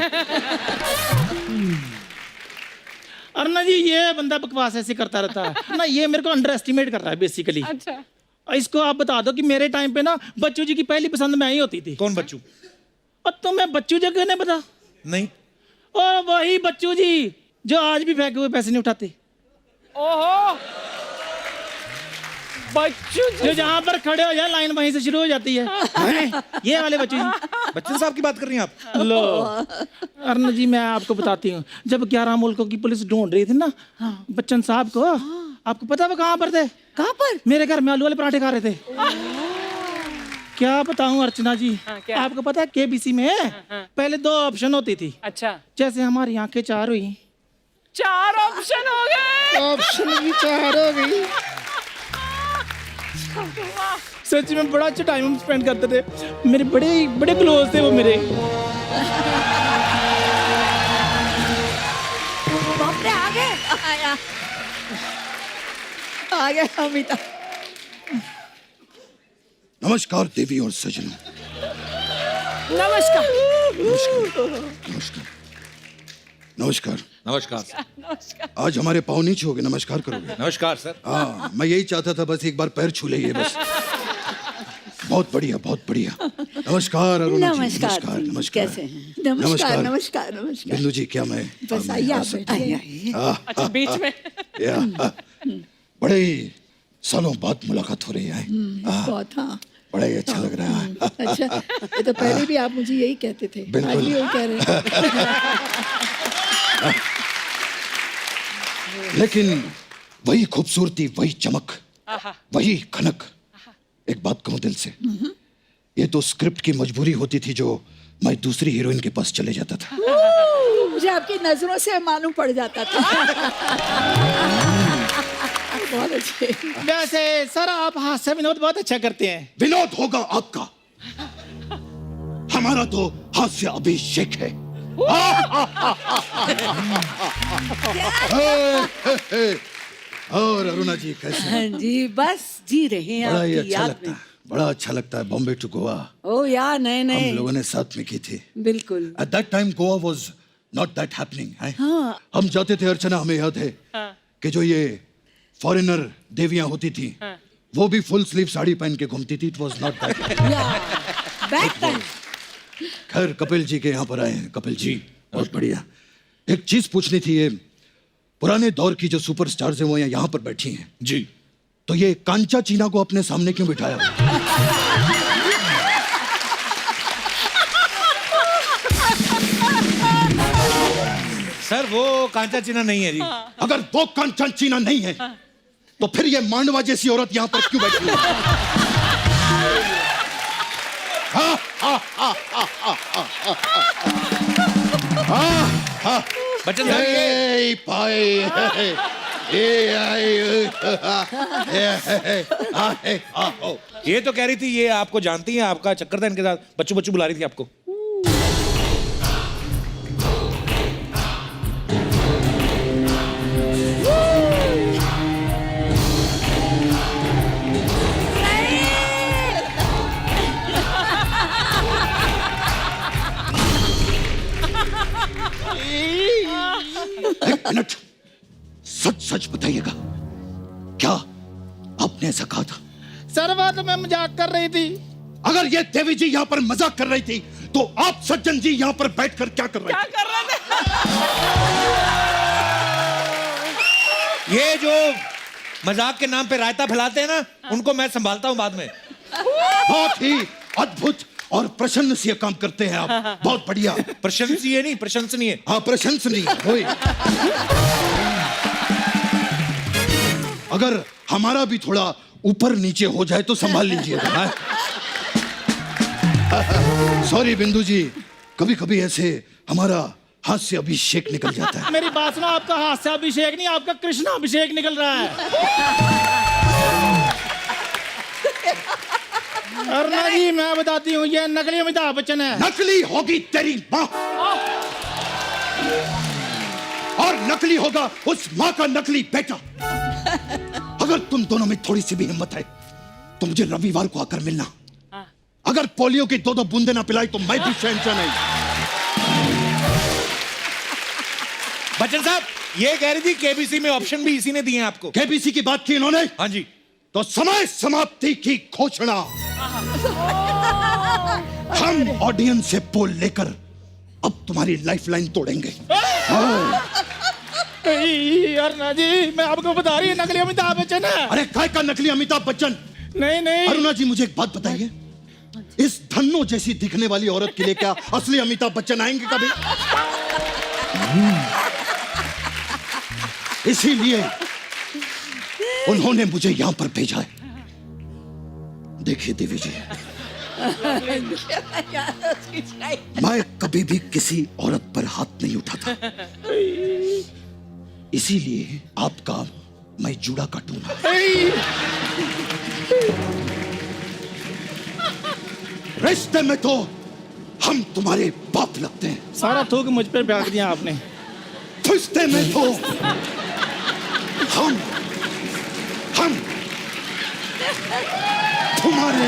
अरुणा जी ये बंदा बकवास ऐसे करता रहता है ना, ये मेरे को अंडर एस्टिमेट कर रहा है बेसिकली। अच्छा। इसको आप बता दो कि मेरे टाइम पे ना बच्चू जी की पहली पसंद मैं ही होती थी। कौन बच्चू? और तुम्हें बच्चू जी कहने पता? नहीं। और वही बच्चू जी जो आज भी फेंके हुए पैसे नहीं उठाते, ओहो, बच्चू जो जहाँ पर खड़े हो जाए लाइन वहीं से शुरू हो जाती है। हैं? ये वाले बच्चू जी। बच्चन साहब की बात कर रही हैं आप? लो अरुण जी, मैं आपको बताती हूँ, जब 11 मुल्कों की पुलिस ढूंढ रही थी ना बच्चन साहब को, आपको पता वो कहाँ पर थे? कहाँ पर? मेरे घर में आलू वाले पराठे खा रहे थे। क्या बताऊं अर्चना जी, क्या? आपको पता है केबीसी में पहले 2 ऑप्शन होती थी। अच्छा, जैसे हमारी आंखें 4 हुई, 4 ऑप्शन हो गए। ऑप्शन भी 4 हो गई। सच में बड़ा अच्छा टाइम स्पेंड करते थे, मेरे बड़े बड़े क्लोज थे वो मेरे। बाप रे, आ गए। आया। आ गया अमिता। नमस्कार देवी और सजनों। नमस्कार। नमस्कार नमस्कार नमस्कार। आज हमारे पाँव नहीं छूओगे, नमस्कार करोगे? नमस्कार सर। हाँ, मैं यही चाहता था, बस एक बार पैर छू ले, बस। बहुत बढ़िया, बहुत बढ़िया। नमस्कार अरुणा जी। नमस्कार नमस्कार। कैसे हैं? नमस्कार नमस्कार नमस्कार। बिंदु जी, क्या मैं बस आइए आप बैठिए। अच्छा, बीच में। बड़े ही सालों बाद मुलाकात हो रही है। बहुत, हाँ। बड़ा ही अच्छा लग रहा है। अच्छा, ये तो पहले भी आप मुझे यही कहते थे, आज भी वही कह रहे हैं। लेकिन वही खूबसूरती, वही चमक, वही खनक। एक बात कहूं दिल से, ये तो स्क्रिप्ट की मजबूरी होती थी जो मैं दूसरी हीरोइन के पास चले जाता था। मुझे आपकी नजरों से मालूम पड़ जाता था। बहुत अच्छे। वैसे सर आप हास्य विनोद बहुत अच्छा करते हैं। विनोद होगा आपका, हमारा तो हास्य अभिषेक है। और अरुणा जी कैसे हैं? हाँ जी, बस जी रहे हैं बड़ा ही आपकी अच्छा याद लगता में। है, बड़ा अच्छा लगता है। बॉम्बे टू गोवा ओ यार, नए हम नए, लोगों ने साथ में की थी। बिल्कुल। At that time Goa was not that happening. हाँ। हम जाते थे अर्चना, हमें याद है कि जो ये फॉरेनर देवियां होती थी वो भी फुल स्लीव साड़ी पहन के घूमती थी। It was not that. Back time. खैर कपिल जी के यहाँ पर आए हैं। कपिल जी बहुत बढ़िया। एक चीज पूछनी थी, ये पुराने दौर की जो सुपरस्टार्स हैं वो यहाँ पर बैठी हैं जी, तो ये कांचा चीना को अपने सामने क्यों बिठाया? सर वो कांचा चीना नहीं है जी। अगर वो कांचा चीना नहीं है तो फिर ये मांडवा जैसी औरत यहाँ पर क्यों बैठी है? बच्चन साहब ये तो कह रही थी, ये आपको जानती हैं, आपका चक्कर था इनके साथ, बच्चू बच्चू बुला रही थी आपको। एक मिनट, सच सच बताइएगा, क्या आपने ऐसा कहा था? सर वो तो मैं मजाक कर रही थी। अगर ये देवी जी यहाँ पर मजाक कर रही थी तो आप सज्जन जी यहाँ पर बैठकर क्या कर रहे थे? कर रहे थे? ये जो मजाक के नाम पे रायता फैलाते हैं ना, उनको मैं संभालता हूँ बाद में। बहुत ही अद्भुत और प्रशंसनीय काम करते हैं आप। बहुत बढ़िया। प्रशंसनीय नहीं, प्रशंसनीय। हाँ प्रशंसनीय। होय। अगर हमारा भी थोड़ा ऊपर नीचे हो जाए तो संभाल लीजिएगा। सॉरी बिंदु जी, कभी कभी ऐसे हमारा हास्य अभिषेक निकल जाता है। मेरी बात सुनो, आपका हास्य अभिषेक नहीं, आपका कृष्ण अभिषेक निकल रहा है। अरुणा जी मैं बताती हूँ, ये नकली अमिताभ बच्चन है। नकली होगी तेरी माँ, और नकली होगा उस माँ का नकली बेटा। अगर तुम दोनों में थोड़ी सी भी हिम्मत है तो मुझे रविवार को आकर मिलना। अगर पोलियो की 2-2 बूंदे ना पिलाई तो मैं भी शहंशाह नहीं। बच्चन साहब ये कह रही थी केबीसी में ऑप्शन भी इसी ने दिए हैं आपको। केबीसी की बात की इन्होंने? हाँ जी। तो समय समाप्ति की घोषणा। हम ऑडियंस से पोल लेकर अब तुम्हारी लाइफलाइन तोड़ेंगे। अरुणा जी मैं आपको बता रही हूँ, नकली अमिताभ बच्चन है। अरे काय का नकली अमिताभ बच्चन? नहीं नहीं अरुणा जी मुझे एक बात बताइए, इस धन्नो जैसी दिखने वाली औरत के लिए क्या असली अमिताभ बच्चन आएंगे कभी? इसीलिए उन्होंने मुझे यहां पर भेजा है। देखिए देवी जी, मैं कभी भी किसी औरत पर हाथ नहीं उठाता, इसीलिए आपका मैं जूड़ा काटूंगा। रिश्ते में तो हम तुम्हारे बाप लगते हैं। सारा थूक मुझ पर फेंक दिया आपने। रिश्ते में तो हम तुम्हारे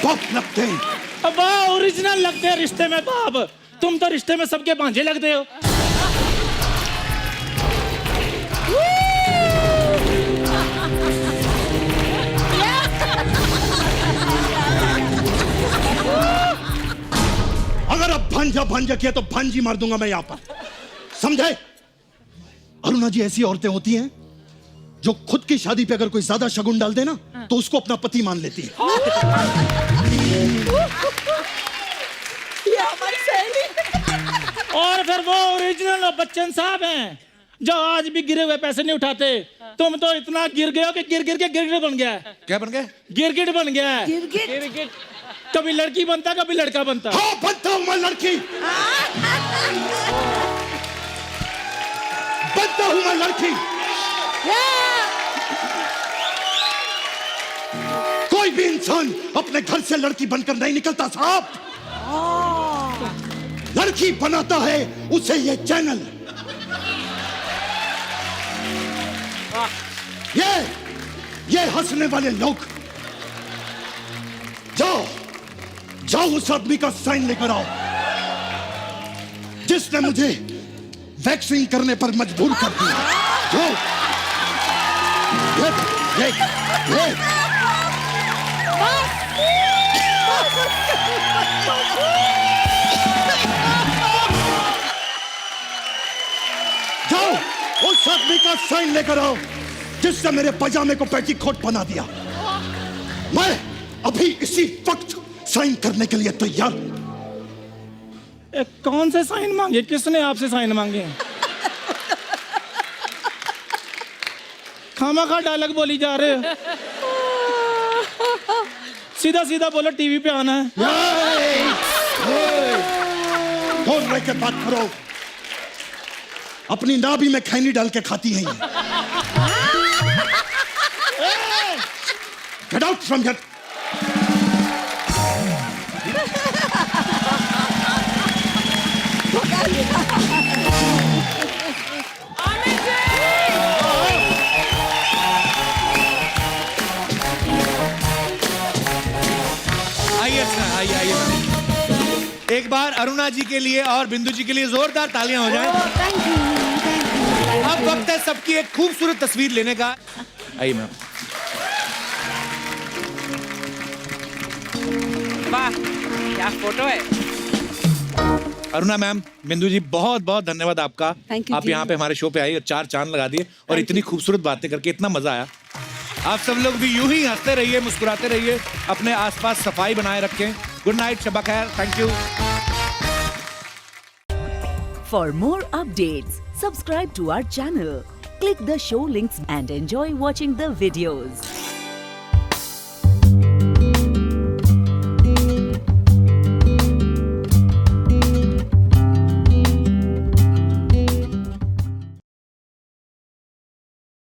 बाप लगते हैं। अब ओरिजिनल लगते हैं रिश्ते में बाप। तुम तो रिश्ते में सबके भांजे लगते हो। अगर अब भांजा भांजा किया तो भांजी मार दूंगा मैं यहाँ पर। समझे? अरुणा जी, ऐसी औरतें होती हैं जो खुद की शादी पे अगर कोई ज्यादा शगुन डाल दे ना तो उसको अपना पति मान लेती है। ये हमारी सहेली। और फिर वो ओरिजिनल बच्चन साहब हैं जो आज भी गिरे हुए पैसे नहीं उठाते। तुम तो इतना गिर गए हो कि गिर गिर के गिरगिट बन गया है। क्या बन गया? गिरगिट बन गया है। गिरगिट। कभी लड़की बनता कभी लड़का बनता। हाँ, बनता हूं मैं लड़की, बनता हूं मैं लड़की। कोई भी इंसान अपने घर से लड़की बनकर नहीं निकलता साहब। लड़की बनाता है उसे ये चैनल। ये हंसने वाले लोग, जाओ उस आदमी का साइन लेकर आओ जिसने मुझे वैक्सीन करने पर मजबूर कर दिया। जाओ। ये। जाओ उस आदमी का साइन लेकर आओ जिसने मेरे पजामे को पेटीकोट बना दिया। मैं अभी इसी वक्त साइन करने के लिए तैयार हूं। कौन से साइन मांगे? किसने आपसे साइन मांगे? खामखा डायलॉग बोली जा रहे हो। सीधा सीधा बोलो, टीवी पे आना है। दूर रह के बात करो। अपनी नाभि में खैनी डाल के खाती हैं ये। Get out from here. आइए सर, आइए। एक बार अरुणा जी के लिए और बिंदु जी के लिए जोरदार तालियां हो जाएं। अब वक्त है सबकी एक खूबसूरत तस्वीर लेने का। आइए मैम। वाह, क्या फोटो है। अरुणा मैम, बिंदु जी, बहुत बहुत धन्यवाद आपका। Thank you आप जी। यहाँ पे हमारे शो पे आई और 4 चांद लगा दिए और इतनी खूबसूरत बातें करके इतना मजा आया। आप सब लोग भी यूं ही हंसते रहिए, मुस्कुराते रहिए, अपने आसपास सफाई बनाए रखें। गुड नाइट, शब्बा खैर, thank you. For more updates, subscribe to our channel, click the show links and enjoy watching the videos.